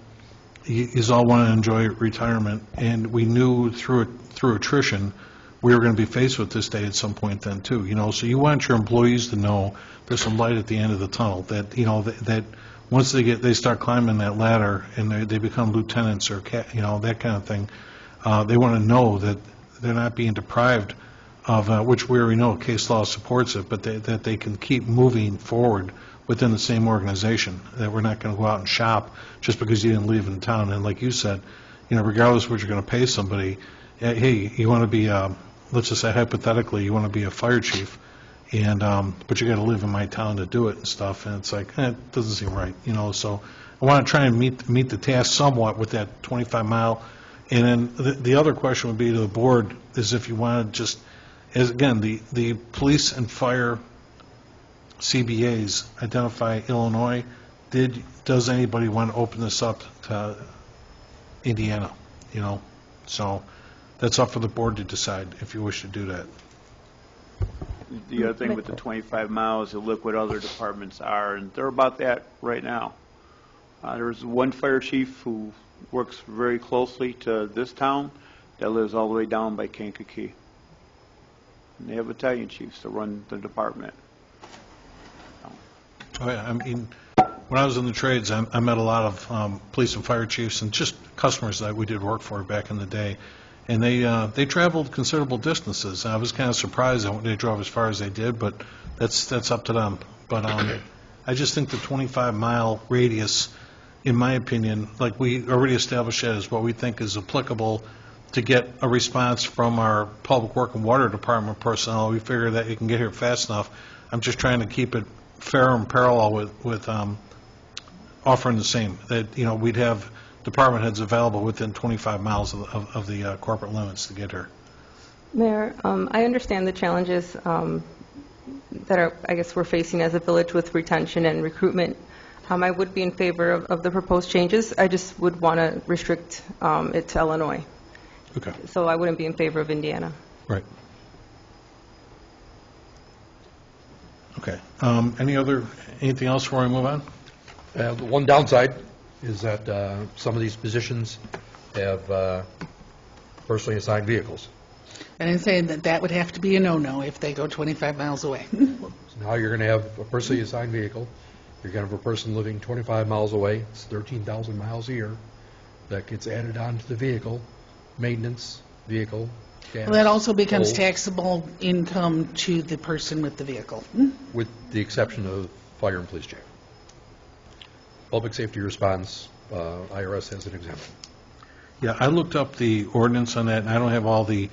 you all want to enjoy retirement. And we knew through attrition, we were going to be faced with this day at some point then, too. So you want your employees to know there's some light at the end of the tunnel, that, that once they start climbing that ladder and they become lieutenants or, that kind of thing, they want to know that they're not being deprived of, which we already know case law supports it, but that they can keep moving forward within the same organization, that we're not going to go out and shop just because you didn't live in town. And like you said, regardless of what you're going to pay somebody, hey, you want to be, let's just say hypothetically, you want to be a fire chief, and but you got to live in my town to do it and stuff, and it's like, it doesn't seem right, so I want to try and meet the task somewhat with that 25-mile. And then the other question would be to the board is if you want to just, as again, the police and fire CBAs identify Illinois. Does anybody want to open this up to Indiana? So that's up for the board to decide if you wish to do that. The other thing with the 25 miles, you look what other departments are, and they're about that right now. There's one fire chief who works very closely to this town that lives all the way down by Kankakee. And they have battalion chiefs to run the department. Oh, yeah. I mean, when I was in the trades, I met a lot of police and fire chiefs and just customers that we did work for back in the day. And they traveled considerable distances. I was kind of surprised that they drove as far as they did, but that's up to them. But I just think the 25-mile radius, in my opinion, like we already established that is what we think is applicable to get a response from our Public Work and Water Department personnel. We figure that you can get here fast enough. I'm just trying to keep it fair and parallel with offering the same. That we'd have department heads available within 25 miles of the corporate limits to get here. Mayor, I understand the challenges that I guess we're facing as a village with retention and recruitment. I would be in favor of the proposed changes. I just would want to restrict it to Illinois. Okay. So I wouldn't be in favor of Indiana. Right. Okay. Anything else before we move on? The one downside is that some of these positions have personally assigned vehicles. And I'm saying that would have to be a no-no if they go 25 miles away. So now you're going to have a personally assigned vehicle. You're going to have a person living 25 miles away. It's 13,000 miles a year. That gets added on to the vehicle, maintenance, vehicle, gas. Well, that also becomes tolls, taxable income to the person with the vehicle. with the exception of fire and police chief. Public safety response, IRS has an exemption. Yeah, I looked up the ordinance on that, and I don't have all the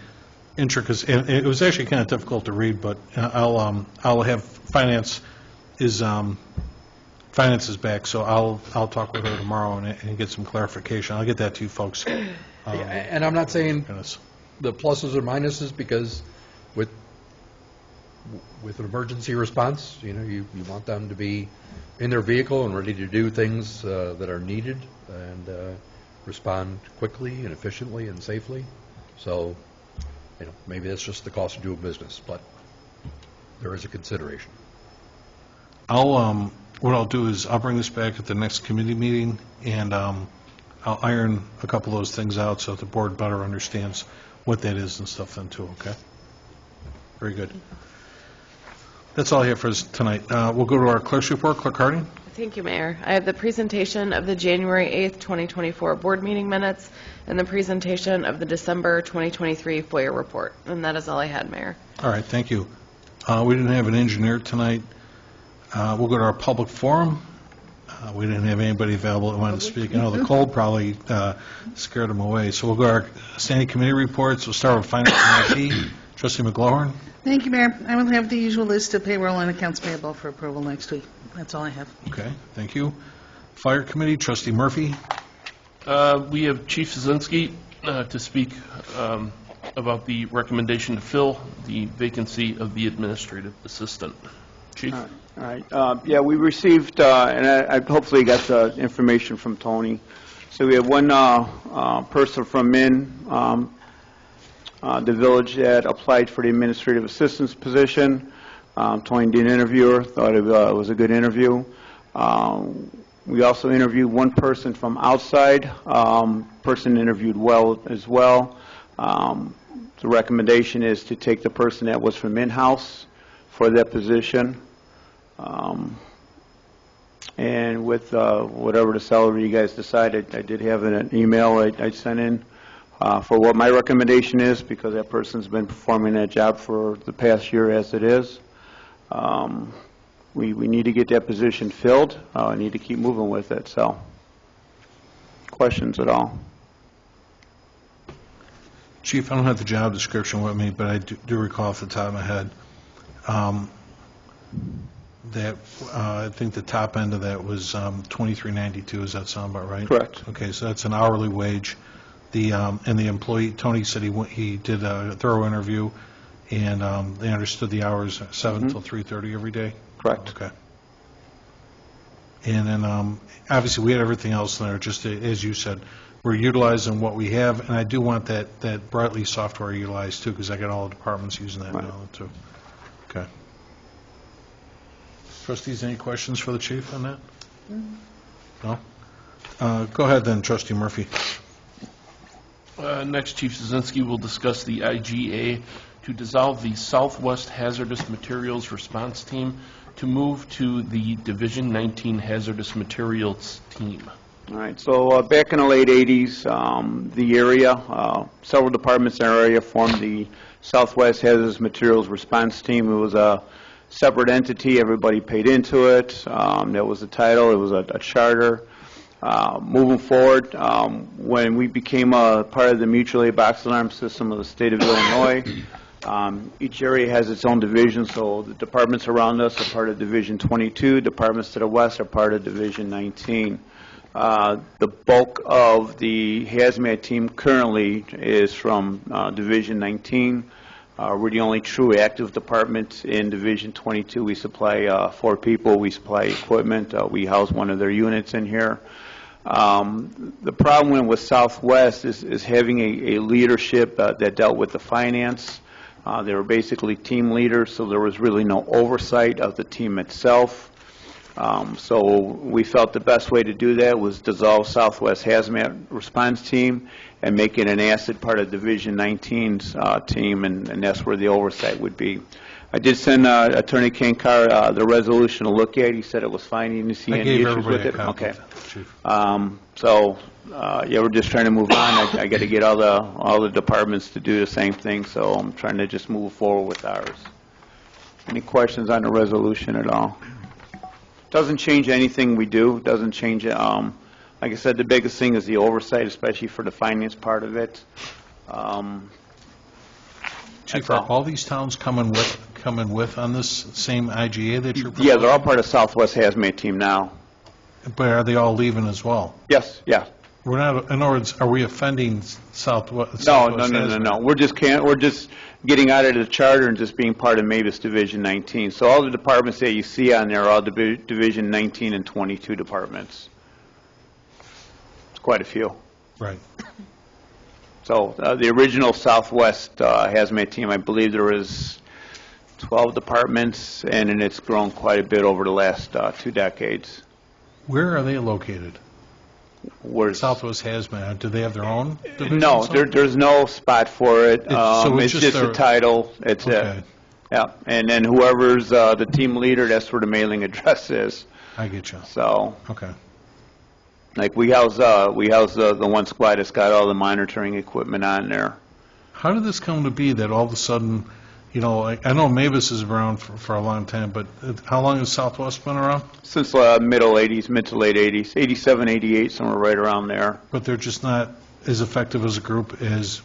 intricacies. And it was actually kind of difficult to read, but I'll have finance is back, so I'll talk with her tomorrow and get some clarification. I'll get that to you folks. And I'm not saying Goodness. the pluses or minuses, because with an emergency response, you want them to be in their vehicle and ready to do things that are needed and respond quickly and efficiently and safely. So, maybe that's just the cost of doing business, but there is a consideration. What I'll do is I'll bring this back at the next committee meeting, and I'll iron a couple of those things out so that the board better understands what that is and stuff then too, okay? Very good. That's all I have for us tonight. We'll go to our clerk's report. Clerk Harding? Thank you, Mayor. I have the presentation of the January 8th, 2024 board meeting minutes and the presentation of the December 2023 FOIA report. And that is all I had, Mayor. All right, thank you. We didn't have an engineer tonight. We'll go to our public forum. We didn't have anybody available that wanted to speak. I know the cold probably scared them away. So we'll go to our standing committee reports. We'll start with Finance and IT. Trustee McGlowan? Thank you, Mayor. I will have the usual list of payroll and accounts payable for approval next week. That's all I have. Okay, thank you. Fire Committee, Trustee Murphy? We have Chief Zazinski to speak about the recommendation to fill the vacancy of the administrative assistant. Chief? All right. Yeah, we received, and I hopefully got the information from Tony. So we have one person from the village that applied for the administrative assistant's position. Tony did an interview, thought it was a good interview. We also interviewed one person from outside. Person interviewed well as well. The recommendation is to take the person that was from in-house for that position. And with whatever the salary you guys decided, I did have an email I sent in for what my recommendation is, because that person's been performing that job for the past year as it is. We need to get that position filled. I need to keep moving with it. So, questions at all? Chief, I don't have the job description with me, but I do recall off the top of my head that I think the top end of that was $23.92. Does that sound about right? Correct. Okay, so that's an hourly wage. And the employee, Tony said he did a thorough interview, and they understood the hours 7 till 3:30 every day? Correct. Okay. And then, obviously, we had everything else in there, just as you said. We're utilizing what we have, and I do want that Brightly software utilized, too, because I got all the departments using that Right. now, too. Okay. Trustees, any questions for the chief on that? No? Go ahead, then, Trustee Murphy. Next, Chief Zazinski will discuss the IGA to dissolve the Southwest Hazardous Materials Response Team to move to the Division 19 Hazardous Materials Team. All right, so back in the late 80s, the area, several departments in our area formed the Southwest Hazardous Materials Response Team. It was a separate entity. Everybody paid into it. That was the title. It was a charter. Moving forward, when we became a part of the mutual aid box alarm system of the state of Illinois, each area has its own division, so the departments around us are part of Division 22, departments to the west are part of Division 19. The bulk of the hazmat team currently is from Division 19. We're the only true active department in Division 22. We supply 4 people. We supply equipment. We house one of their units in here. The problem with Southwest is having a leadership that dealt with the finance. They were basically team leaders, so there was really no oversight of the team itself. So we felt the best way to do that was dissolve Southwest Hazmat Response Team and make it an asset part of Division 19's team, and that's where the oversight would be. I did send Attorney Kankar the resolution to look at. He said it was fine. He didn't see any issues with it. Okay. So yeah, we're just trying to move on. I got to get all the departments to do the same thing, so I'm trying to just move forward with ours. Any questions on the resolution at all? Doesn't change anything we do. Doesn't change it. Like I said, the biggest thing is the oversight, especially for the finance part of it. Chief, are all these towns coming with on this same IGA that you're proposing? Yeah, they're all part of Southwest Hazmat Team now. But are they all leaving as well? Yes, yeah. We're not. In other words, are we offending Southwest? No. We're just getting out of the charter and just being part of Mavis Division 19. So all the departments that you see on there are all Division 19 and 22 departments. It's quite a few. Right. So the original Southwest Hazmat Team, I believe there was 12 departments, and then it's grown quite a bit over the last 2 decades. Where are they located? Where's Southwest Hazmat? Do they have their own division? No, there's no spot for it. It's just a title. It's it. Yeah, and then whoever's the team leader, that's where the mailing address is. I get you. So okay. Like we house the one squad that's got all the monitoring equipment on there. How did this come to be that all of a sudden, you know, I know Mavis is around for a long time, but how long has Southwest been around? Since mid to late 80s, 87, 88, somewhere right around there. But they're just not as effective as a group as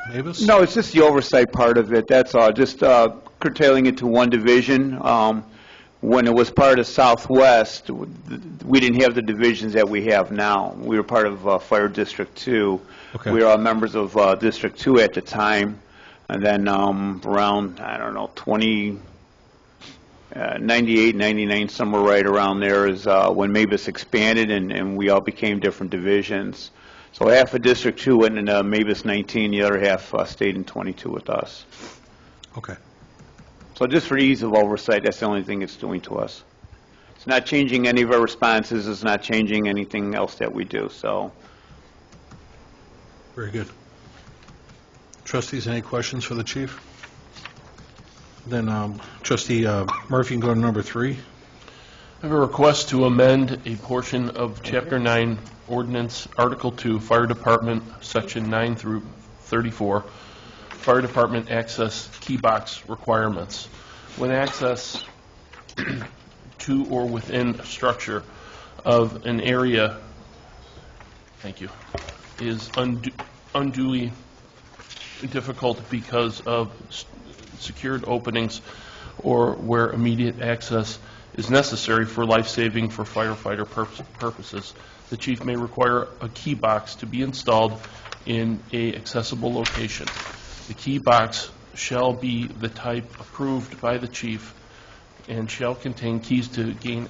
Mavis? No, it's just the oversight part of it, that's all. Just curtailing it to one division. When it was part of Southwest, we didn't have the divisions that we have now. We were part of Fire District 2. Okay. We were all members of District 2 at the time. And then around, I don't know, 98, 99, somewhere right around there is when Mavis expanded and we all became different divisions. So half of District 2 went into Mavis 19, the other half stayed in 22 with us. Okay. So just for ease of oversight, that's the only thing it's doing to us. It's not changing any of our responses. It's not changing anything else that we do. So. Very good. Trustees, any questions for the chief? Then Trustee Murphy can go to number 3. I have a request to amend a portion of Chapter 9 Ordinance, Article 2, Fire Department, Section 9 through 34, Fire Department access key box requirements. When access to or within a structure of an area, is unduly difficult because of secured openings or where immediate access is necessary for life-saving for firefighter purposes. The chief may require a key box to be installed in a accessible location. The key box shall be the type approved by the chief and shall contain keys to gain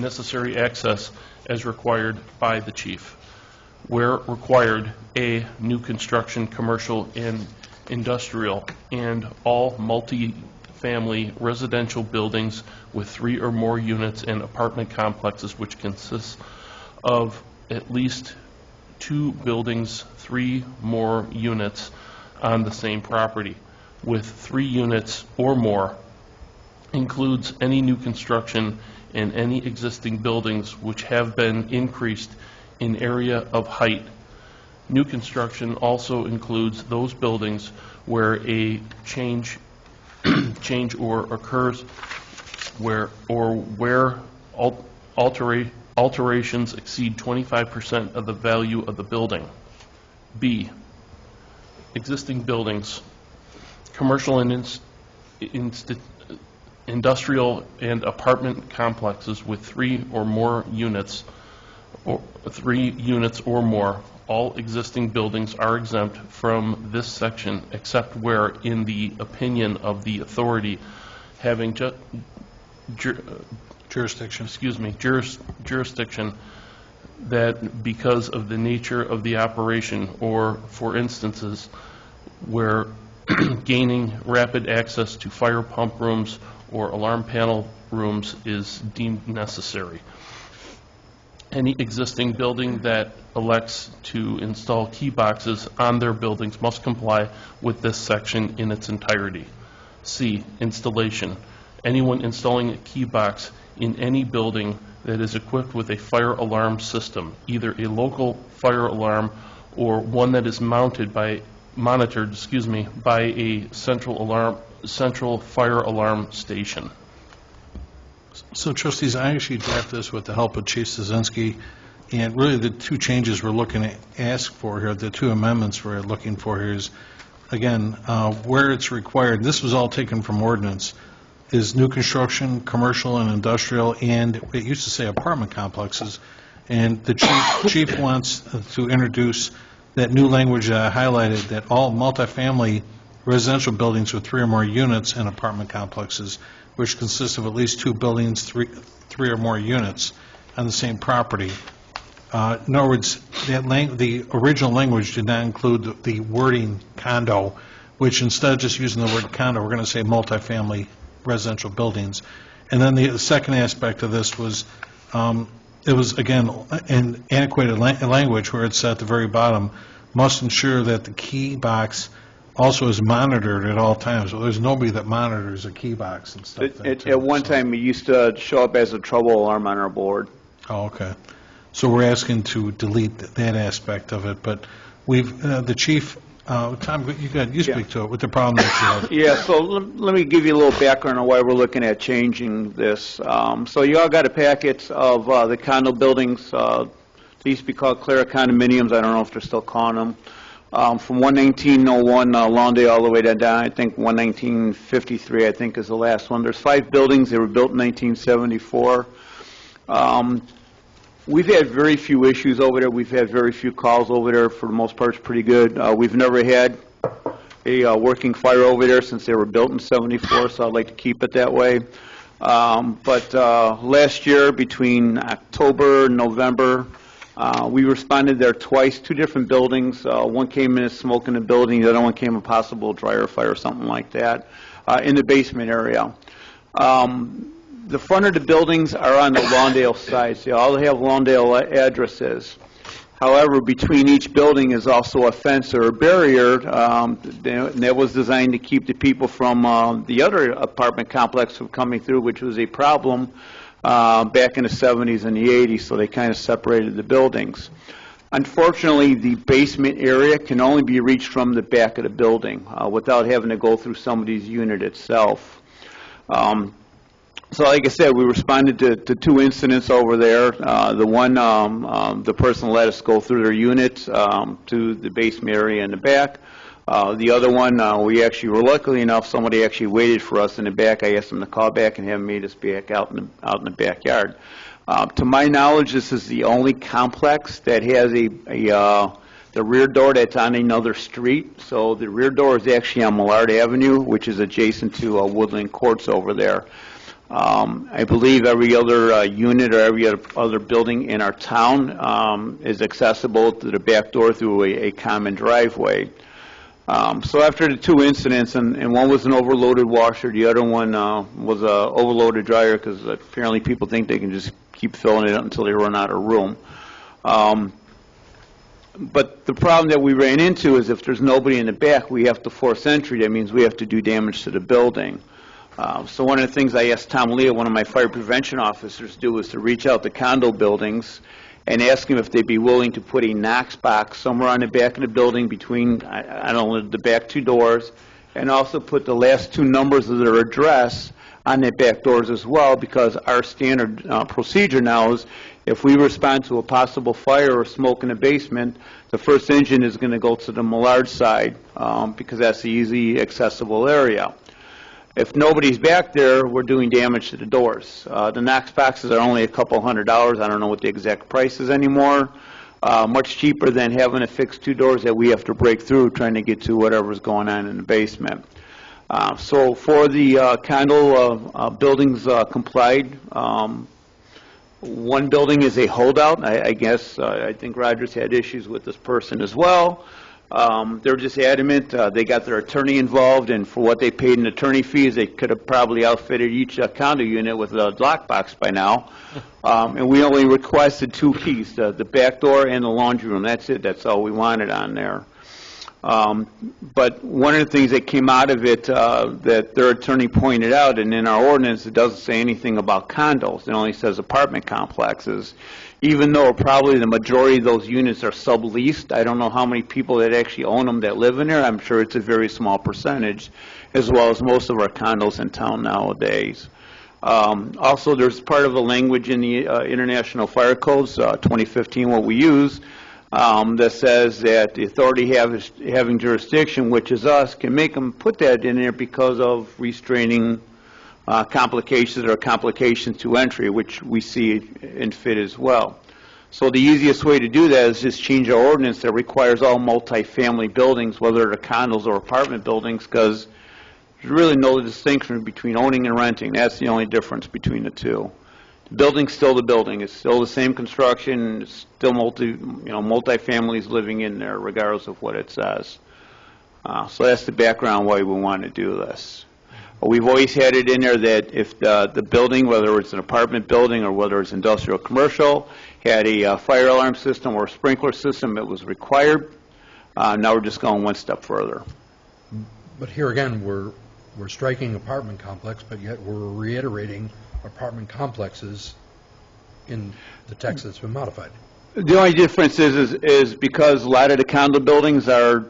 necessary access as required by the chief. Where required, A, new construction, commercial and industrial, and all multi-family residential buildings with 3 or more units and apartment complexes which consists of at least 2 buildings, 3 more units on the same property, with 3 units or more, includes any new construction and any existing buildings which have been increased in area of height. New construction also includes those buildings where a change or occurs where alterations exceed 25% of the value of the building. B, existing buildings, commercial and industrial and apartment complexes with 3 or more units or 3 units or more, all existing buildings are exempt from this section except where, in the opinion of the authority having Jurisdiction. jurisdiction, that because of the nature of the operation, or for instances where gaining rapid access to fire pump rooms or alarm panel rooms is deemed necessary. Any existing building that elects to install key boxes on their buildings must comply with this section in its entirety. C, installation. Anyone installing a key box in any building that is equipped with a fire alarm system, either a local fire alarm or one that is monitored by a central fire alarm station. So trustees, I actually drafted this with the help of Chief Szynski, and really the two changes we're looking to ask for here, the two amendments we're looking for here is, again, where it's required, this was all taken from ordinance, is new construction, commercial and industrial, and it used to say apartment complexes, and the chief wants to introduce that new language highlighted, that all multifamily residential buildings with 3 or more units and apartment complexes, which consist of at least 2 buildings, 3 or more units on the same property. In other words, the original language did not include the wording condo, which instead of just using the word condo, we're going to say multifamily residential buildings. And then the second aspect of this was, it was, again, an antiquated language where it said at the very bottom, must ensure that the key box also is monitored at all times. Well, there's nobody that monitors a key box and stuff. At one time, it used to show up as a trouble alarm on our board. Oh, okay. So we're asking to delete that aspect of it, but we've, the chief, Tom, you speak to it with the problem that you have. Yeah, so let me give you a little background on why we're looking at changing this. So you all got a packet of the condo buildings. They used to be called Clara condominiums. I don't know if they're still calling them. From 11901 Lawndale all the way down, I think 11953, I think, is the last one. There's 5 buildings. They were built in 1974. We've had very few issues over there. We've had very few calls over there. For the most part, it's pretty good. We've never had a working fire over there since they were built in 74, so I'd like to keep it that way. But last year, between October and November, we responded there twice, 2 different buildings. One came in as smoke in the building, the other one came a possible dryer fire or something like that in the basement area. The front of the buildings are on the Lawndale side, so all they have Lawndale addresses. However, between each building is also a fence or a barrier, and that was designed to keep the people from the other apartment complex from coming through, which was a problem back in the 70s and the 80s, so they kind of separated the buildings. Unfortunately, the basement area can only be reached from the back of the building without having to go through somebody's unit itself. So like I said, we responded to 2 incidents over there. The one, the person let us go through their unit to the basement area in the back. The other one, we actually were lucky enough, somebody actually waited for us in the back. I asked them to call back and have them meet us back out in the backyard. To my knowledge, this is the only complex that has the rear door that's on another street. So the rear door is actually on Millard Avenue, which is adjacent to Woodland Courts over there. I believe every other unit or every other building in our town is accessible to the back door through a common driveway. So after the 2 incidents, and one was an overloaded washer, the other one was a overloaded dryer, because apparently people think they can just keep filling it up until they run out of room. But the problem that we ran into is if there's nobody in the back, we have to force entry. That means we have to do damage to the building. So one of the things I asked Tom Leah, one of my fire prevention officers, to do was to reach out to condo buildings and ask them if they'd be willing to put a Knox box somewhere on the back of the building between, I don't know, the back 2 doors, and also put the last 2 numbers of their address on their back doors as well, because our standard procedure now is if we respond to a possible fire or smoke in the basement, the first engine is going to go to the Millard side because that's the easy accessible area. If nobody's back there, we're doing damage to the doors. The Knox boxes are only a couple $100. I don't know what the exact price is anymore. Much cheaper than having to fix 2 doors that we have to break through trying to get to whatever's going on in the basement. So for the condo buildings complied, one building is a holdout. I guess I think Rogers had issues with this person as well. They're just adamant. They got their attorney involved, and for what they paid in attorney fees, they could have probably outfitted each condo unit with a lockbox by now. And we only requested 2 keys, the back door and the laundry room. That's it. That's all we wanted on there. But one of the things that came out of it that their attorney pointed out, and in our ordinance it doesn't say anything about condos, it only says apartment complexes, even though probably the majority of those units are subleased. I don't know how many people that actually own them that live in there. I'm sure it's a very small percentage, as well as most of our condos in town nowadays. Also, there's part of the language in the International Fire Codes, 2015, what we use, that says that the authority having jurisdiction, which is us, can make them put that in there because of restraining complications or complications to entry, which we see in fit as well. So the easiest way to do that is just change our ordinance that requires all multifamily buildings, whether they're condos or apartment buildings, because there's really no distinction between owning and renting. That's the only difference between the two. The building's still the building. It's still the same construction. It's still multifamilies living in there, regardless of what it says. So that's the background why we want to do this. We've always had it in there that if the building, whether it's an apartment building or whether it's industrial commercial, had a fire alarm system or a sprinkler system, it was required. Now we're just going one step further. But here again, we're striking apartment complex, but yet we're reiterating apartment complexes in the text that's been modified. The only difference is because a lot of the condo buildings are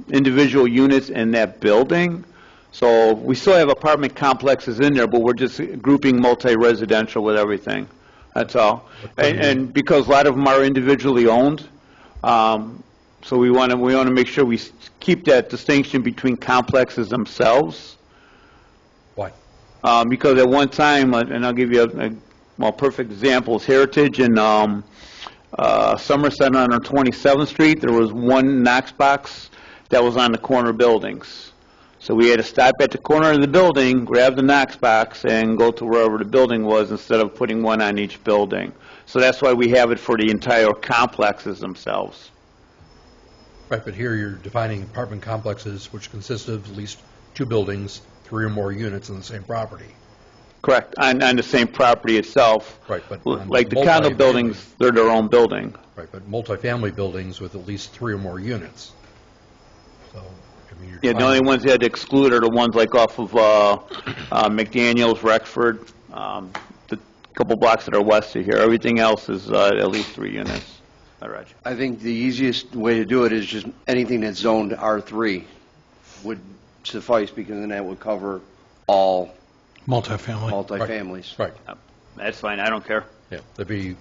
individual units in that building. So we still have apartment complexes in there, but we're just grouping multi-residential with everything. That's all. And because a lot of them are individually owned, so we want to make sure we keep that distinction between complexes themselves. Why? Because at one time, and I'll give you a perfect example, is Heritage in Somerset on 27th Street. There was one Knox box that was on the corner buildings. So we had to stop at the corner of the building, grab the Knox box, and go to wherever the building was instead of putting one on each building. So that's why we have it for the entire complexes themselves. Right, but here you're defining apartment complexes which consist of at least 2 buildings, 3 or more units on the same property. Correct, on the same property itself. Right, but like the condo buildings, they're their own building. Right, but multifamily buildings with at least 3 or more units. So, I mean, yeah, the only ones they had to exclude are the ones like off of McDaniels, Rexford, the couple blocks that are west of here. Everything else is at least 3 units. Roger. I think the easiest way to do it is just anything that's zoned R3 would suffice, because then that would cover all multifamilies. Right. That's fine. I don't care. Yeah, that'd be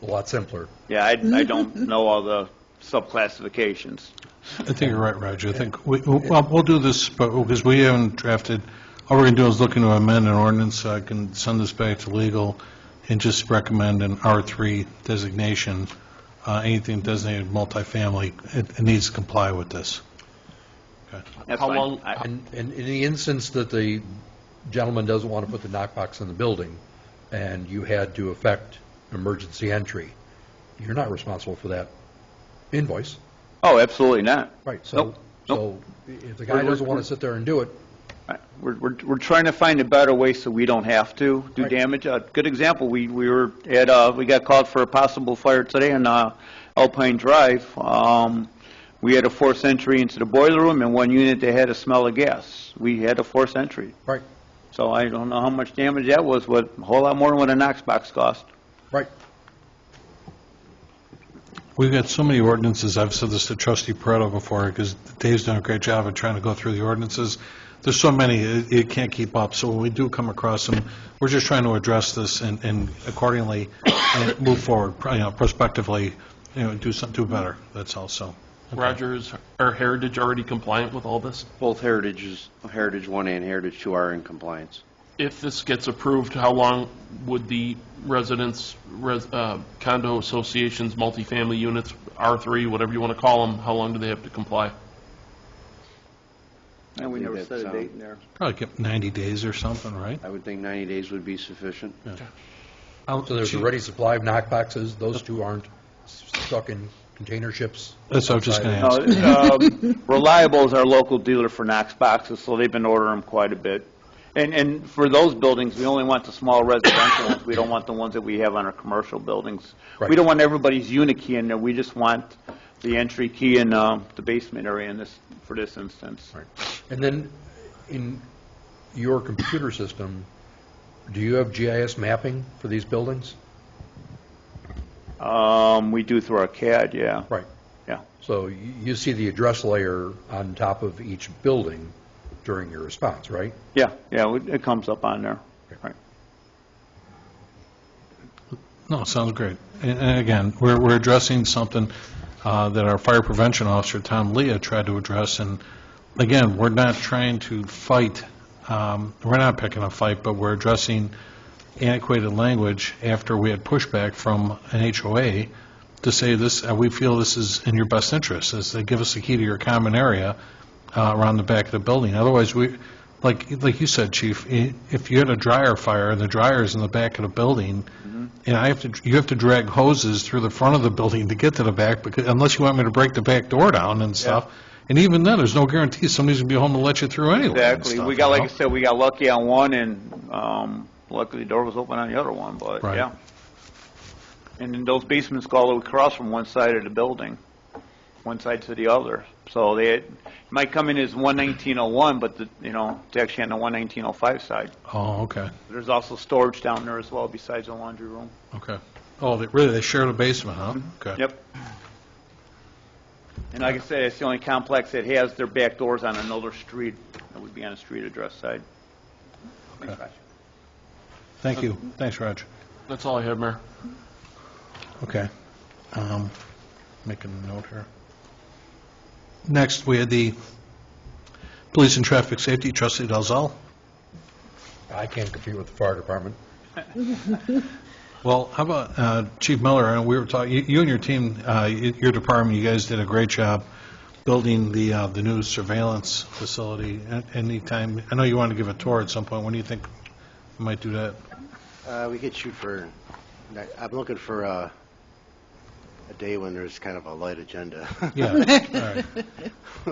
a lot simpler. Yeah, I don't know all the subclassifications. I think you're right, Roger. I think we'll do this, but because we haven't drafted, all we're going to do is looking to amend an ordinance, so I can send this back to legal and just recommend an R3 designation. Anything designated multifamily, it needs to comply with this. Okay. That's How fine. long- And in the instance that the gentleman doesn't want to put the knockbox in the building, and you had to effect emergency entry, you're not responsible for that invoice. Oh, absolutely not. Right, so, Nope. so if the guy doesn't want to sit there and do it, We're trying to find a better way so we don't have to do Right. damage. A good example, we were at we got called for a possible fire today on Alpine Drive. We had a forced entry into the boiler room, and one unit that had a smell of gas. We had a forced entry. right, So I don't know how much damage that was, but a whole lot more than what a Knox box cost. right. We've got so many ordinances. I've said this to Trustee Pareto before, because Dave's done a great job of trying to go through the ordinances. There's so many, it can't keep up. So when we do come across them, we're just trying to address this and accordingly move forward, prospectively, do something, do better. That's all. So Roger, are Heritage already compliant with all this? Both Heritage 1 and Heritage 2 are in compliance. If this gets approved, how long would the residents, condo associations, multifamily units, R3, whatever you want to call them, how long do they have to comply? And we never That's, set a date in there. Probably get 90 days or something, right? I would think 90 days would be sufficient. So there's a ready supply of knock boxes. Those two aren't stuck in container ships. That's what I was just going to No, ask. Reliable is our local dealer for Knox boxes, so they've been ordering them quite a bit. And for those buildings, we only want the small residential ones. We don't want the ones that we have on our commercial buildings. Right. We don't want everybody's unit key in there. We just want the entry key in the basement area for this instance. Right. And then in your computer system, do you have GIS mapping for these buildings? We do through our CAD, yeah. Right. Yeah. So you see the address layer on top of each building during your response, right? Yeah, it comes up on there. Right. No, sounds great. And again, we're addressing something that our fire prevention officer, Tom Leah, tried to address. And again, we're not trying to fight, we're not picking a fight, but we're addressing antiquated language after we had pushback from an HOA to say this, we feel this is in your best interest, is they give us the key to your common area around the back of the building. Otherwise, like you said, Chief, if you had a dryer fire and the dryer's in the back of the building, and you have to drag hoses through the front of the building to get to the back, because unless you want me to break the back door down and stuff. And even then, there's no guarantee somebody's going to be home to let you through anyway. Exactly. Stuff, We got, you like know? I said, we got lucky on one, and luckily the door was open on the other one, but Right. yeah. And then those basements go all the way across from one side of the building, one side to the other. So it might come in as 11901, but it's actually on the 11905 side. Oh, okay, There's also storage down there as well besides the laundry room. okay. Oh, they share the basement, huh? Okay. Yep. And like I said, it's the only complex that has their back doors on another street. That would be on a street address side. Thanks, Raj. Thank you. Thanks, Raj. That's all I have, Mayor. Okay. Making a note here. Next, we had the Police and Traffic Safety, Trustee Dalzell. I can't compete with the fire department. Well, how about Chief Miller? And we were talking. You and your team, your department, you guys did a great job building the new surveillance facility. Anytime, I know you want to give a tour at some point. When do you think we might do that? We could shoot for, I'm looking for a day when there's kind of a light agenda. Yeah. All right.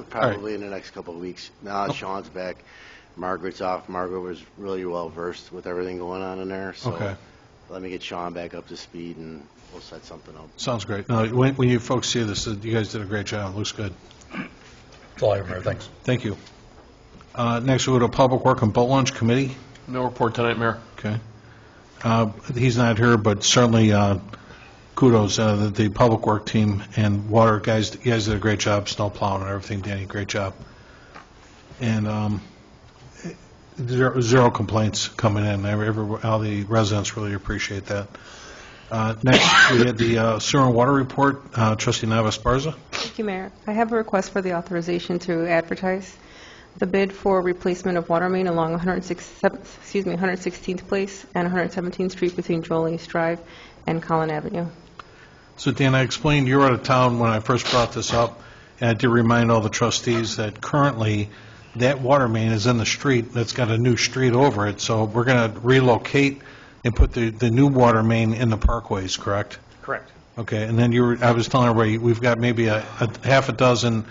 Probably in the next couple of weeks. Now that Sean's back, Margaret's off. Margaret was really well versed with everything going on in there. So Okay. let me get Sean back up to speed and we'll set something up. Sounds great. No, when you folks see this, you guys did a great job. It looks good. That's all I have, Mayor. Thanks. Thank you. Next, we go to Public Work and Boat Launch Committee. No report tonight, Mayor. Okay. He's not here, but certainly kudos to the Public Work team and water guys. You guys did a great job, snow plowing and everything, Danny. Great job. And zero complaints coming in. All the residents really appreciate that. Next, we had the sewer and water report. Trustee Navas Barza. Thank you, Mayor. I have a request for the authorization to advertise the bid for replacement of water main along 116th Place and 117th Street between Joel East Drive and Collin Avenue. So, Dan, I explained you were out of town when I first brought this up, and I did remind all the trustees that currently that water main is in the street that's got a new street over it, so we're going to relocate and put the new water main in the parkways, correct? Correct. Okay, and then I was telling everybody, we've got maybe a half a dozen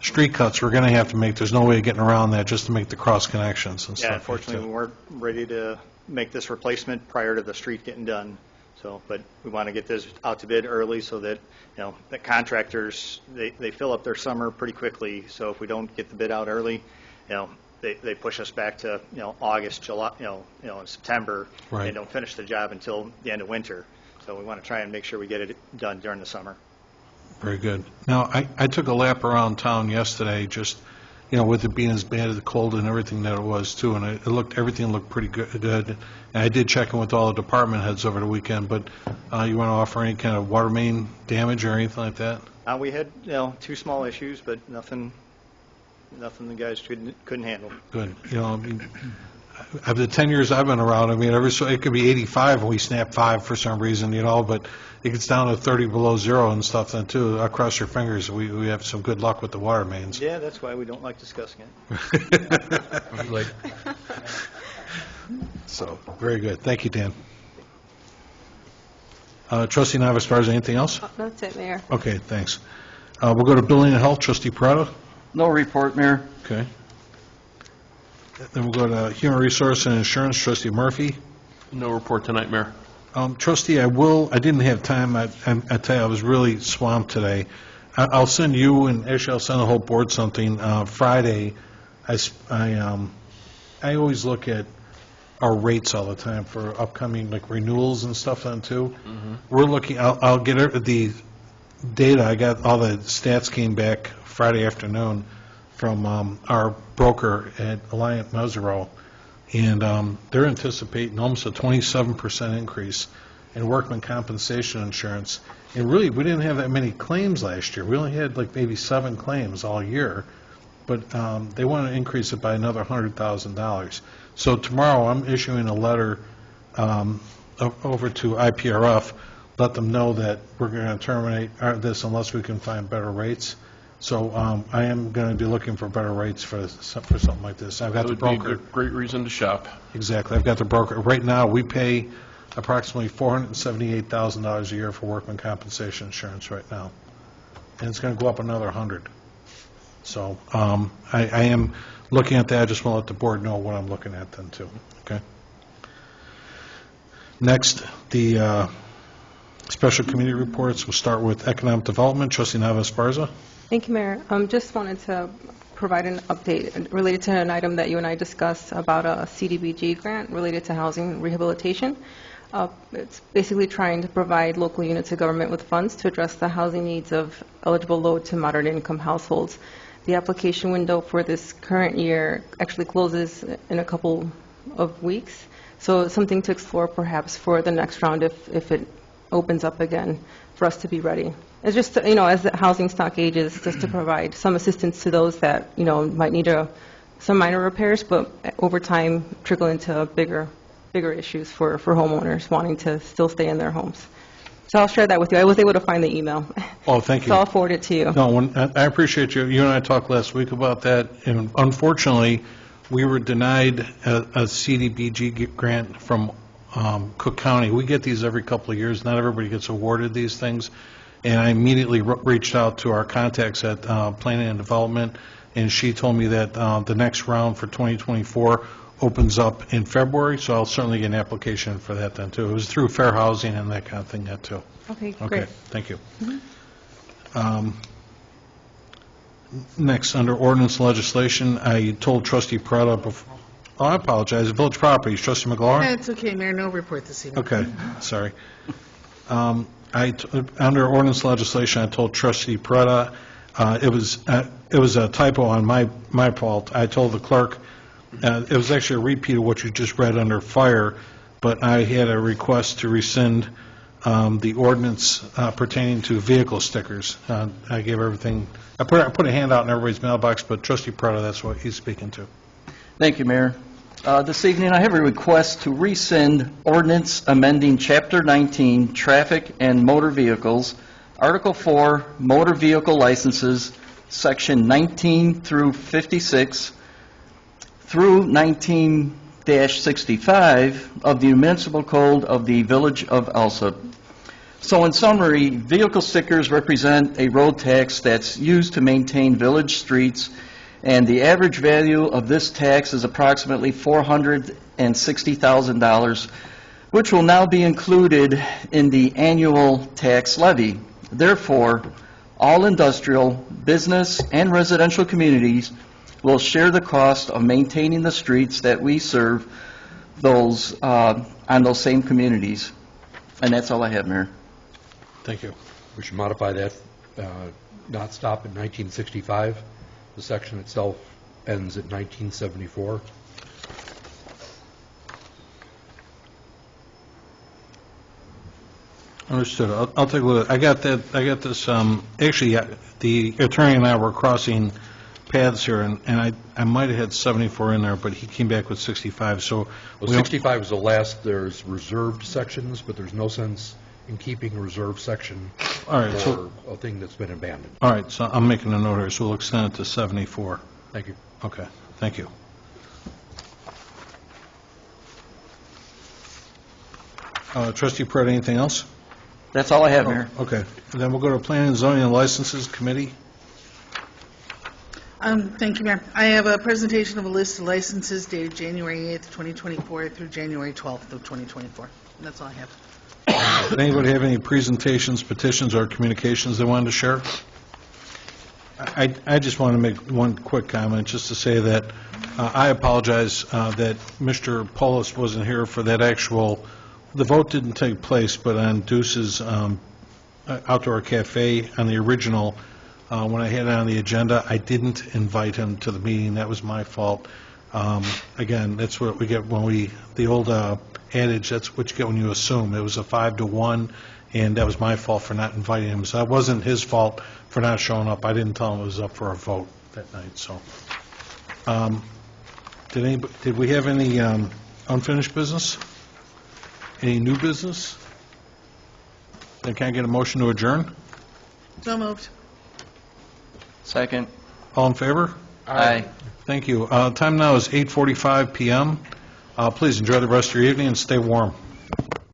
street cuts we're going to have to make. There's no way of getting around that just to make the cross connections and stuff. Yeah, unfortunately, we weren't ready to make this replacement prior to the street getting done. So, but we want to get this out to bid early so that, the contractors, they fill up their summer pretty quickly. So if we don't get the bid out early, they push us back to, August, July, in September. Right. They don't finish the job until the end of winter. So we want to try and make sure we get it done during the summer. Very good. Now, I took a lap around town yesterday, just, with it being as bad as the cold and everything that it was, too, and everything looked pretty good. And I did check in with all the department heads over the weekend, but you want to offer any kind of water main damage or anything like that? We had, 2 small issues, but nothing the guys couldn't handle. Good. I mean, of the 10 years I've been around, I mean, it could be 85 and we snap 5 for some reason, but it gets down to 30 below zero and stuff then too. I cross your fingers. We have some good luck with the water mains. Yeah, that's why we don't like discussing it. Like, So, very good. Thank you, Dan. Trustee Navas-Esparza, anything else? That's it, Mayor. Okay, thanks. We'll go to Building and Health, Trustee Parada. No report, Mayor. Okay. Then we'll go to Human Resource and Insurance, Trustee Murphy. No report tonight, Mayor. Trustee, I didn't have time. I tell you, I was really swamped today. I'll send you, and actually I'll send the whole board something. Friday, I always look at our rates all the time for upcoming, like, renewals and stuff then too. We're looking, I'll get the data. I got all the stats came back Friday afternoon from our broker at Alliant Mesereau, and they're anticipating almost a 27% increase in workman compensation insurance. And really, we didn't have that many claims last year. We only had like maybe 7 claims all year, but they want to increase it by another $100,000. So tomorrow, I'm issuing a letter over to IPRF, let them know that we're going to terminate this unless we can find better rates. So I am going to be looking for better rates for something like this. I've got That the would be broker. a great reason to shop. Exactly. I've got the broker. Right now, we pay approximately $478,000 a year for workman compensation insurance right now. And it's going to go up another 100. So I am looking at that. I just want to let the board know what I'm looking at then, too. Okay? Next, the special committee reports. We'll start with economic development. Trustee Navas-Esparza. Thank you, Mayor. Just wanted to provide an update related to an item that you and I discussed about a CDBG grant related to housing rehabilitation. It's basically trying to provide local units of government with funds to address the housing needs of eligible low to moderate income households. The application window for this current year actually closes in a couple of weeks, so it's something to explore perhaps for the next round if it opens up again for us to be ready. It's just, as the housing stock ages, just to provide some assistance to those that, might need some minor repairs, but over time trickle into bigger issues for homeowners wanting to still stay in their homes. So I'll share that with you. I was able to find the email. Oh, thank you. So I'll forward it to you. No, I appreciate you. You and I talked last week about that, and unfortunately, we were denied a CDBG grant from Cook County. We get these every couple of years. Not everybody gets awarded these things. And I immediately reached out to our contacts at Planning and Development, and she told me that the next round for 2024 opens up in February, so I'll certainly get an application for that then, too. It was through fair housing and that kind of thing, that, too. Okay, Okay, great. thank you. Next, under ordinance legislation, I told Trustee Parada before, I apologize, Village Properties, Trustee McLaurin? It's okay, Mayor, no report this evening. Okay, sorry. Under ordinance legislation, I told Trustee Parada, it was a typo on my fault. I told the clerk, it was actually a repeat of what you just read under fire, but I had a request to rescind the ordinance pertaining to vehicle stickers. I gave everything, I put a handout in everybody's mailbox, but Trustee Parada, that's what he's speaking to. Thank you, Mayor. This evening, I have a request to rescind ordinance amending Chapter 19, Traffic and Motor Vehicles, Article 4, Motor Vehicle Licenses, Section 19 through 56, through 19-65 of the Municipal Code of the Village of Alsip. So in summary, vehicle stickers represent a road tax that's used to maintain village streets, and the average value of this tax is approximately $460,000, which will now be included in the annual tax levy. Therefore, all industrial, business, and residential communities will share the cost of maintaining the streets that we serve those on those same communities. And that's all I have, Mayor. Thank you. We should modify that, not stop at 1965. The section itself ends at 1974. Understood. I'll take a look. I got this, actually, the attorney and I were crossing paths here, and I might have had 74 in there, but he came back with 65, so. Well, we don't- 65 is the last, there's reserved sections, but there's no sense in keeping a reserved section All right, for so, a thing that's been abandoned. all right, so I'm making a note here, so we'll extend it to 74. Thank you. Okay, thank you. Trustee Pruitt, anything else? That's all I have, Mayor. Okay, then we'll go to Planning and Zoning and Licenses Committee. Thank you, Mayor. I have a presentation of a list of licenses dated January 8th, 2024 through January 12th of 2024. And that's all I have. Did anybody have any presentations, petitions, or communications they wanted to share? I just want to make one quick comment, just to say that I apologize that Mr. Polis wasn't here for that the vote didn't take place, but on Deuce's Outdoor Cafe, on the original, when I had it on the agenda, I didn't invite him to the meeting. That was my fault. Again, that's what we get when the old adage, that's what you get when you assume. It was a 5-1, and that was my fault for not inviting him. So that wasn't his fault for not showing up. I didn't tell him it was up for a vote that night, so. Did we have any unfinished business? Any new business? Then can I get a motion to adjourn? So moved. Second. All in favor? Aye. Thank you. Time now is 8:45 PM. Please enjoy the rest of your evening and stay warm.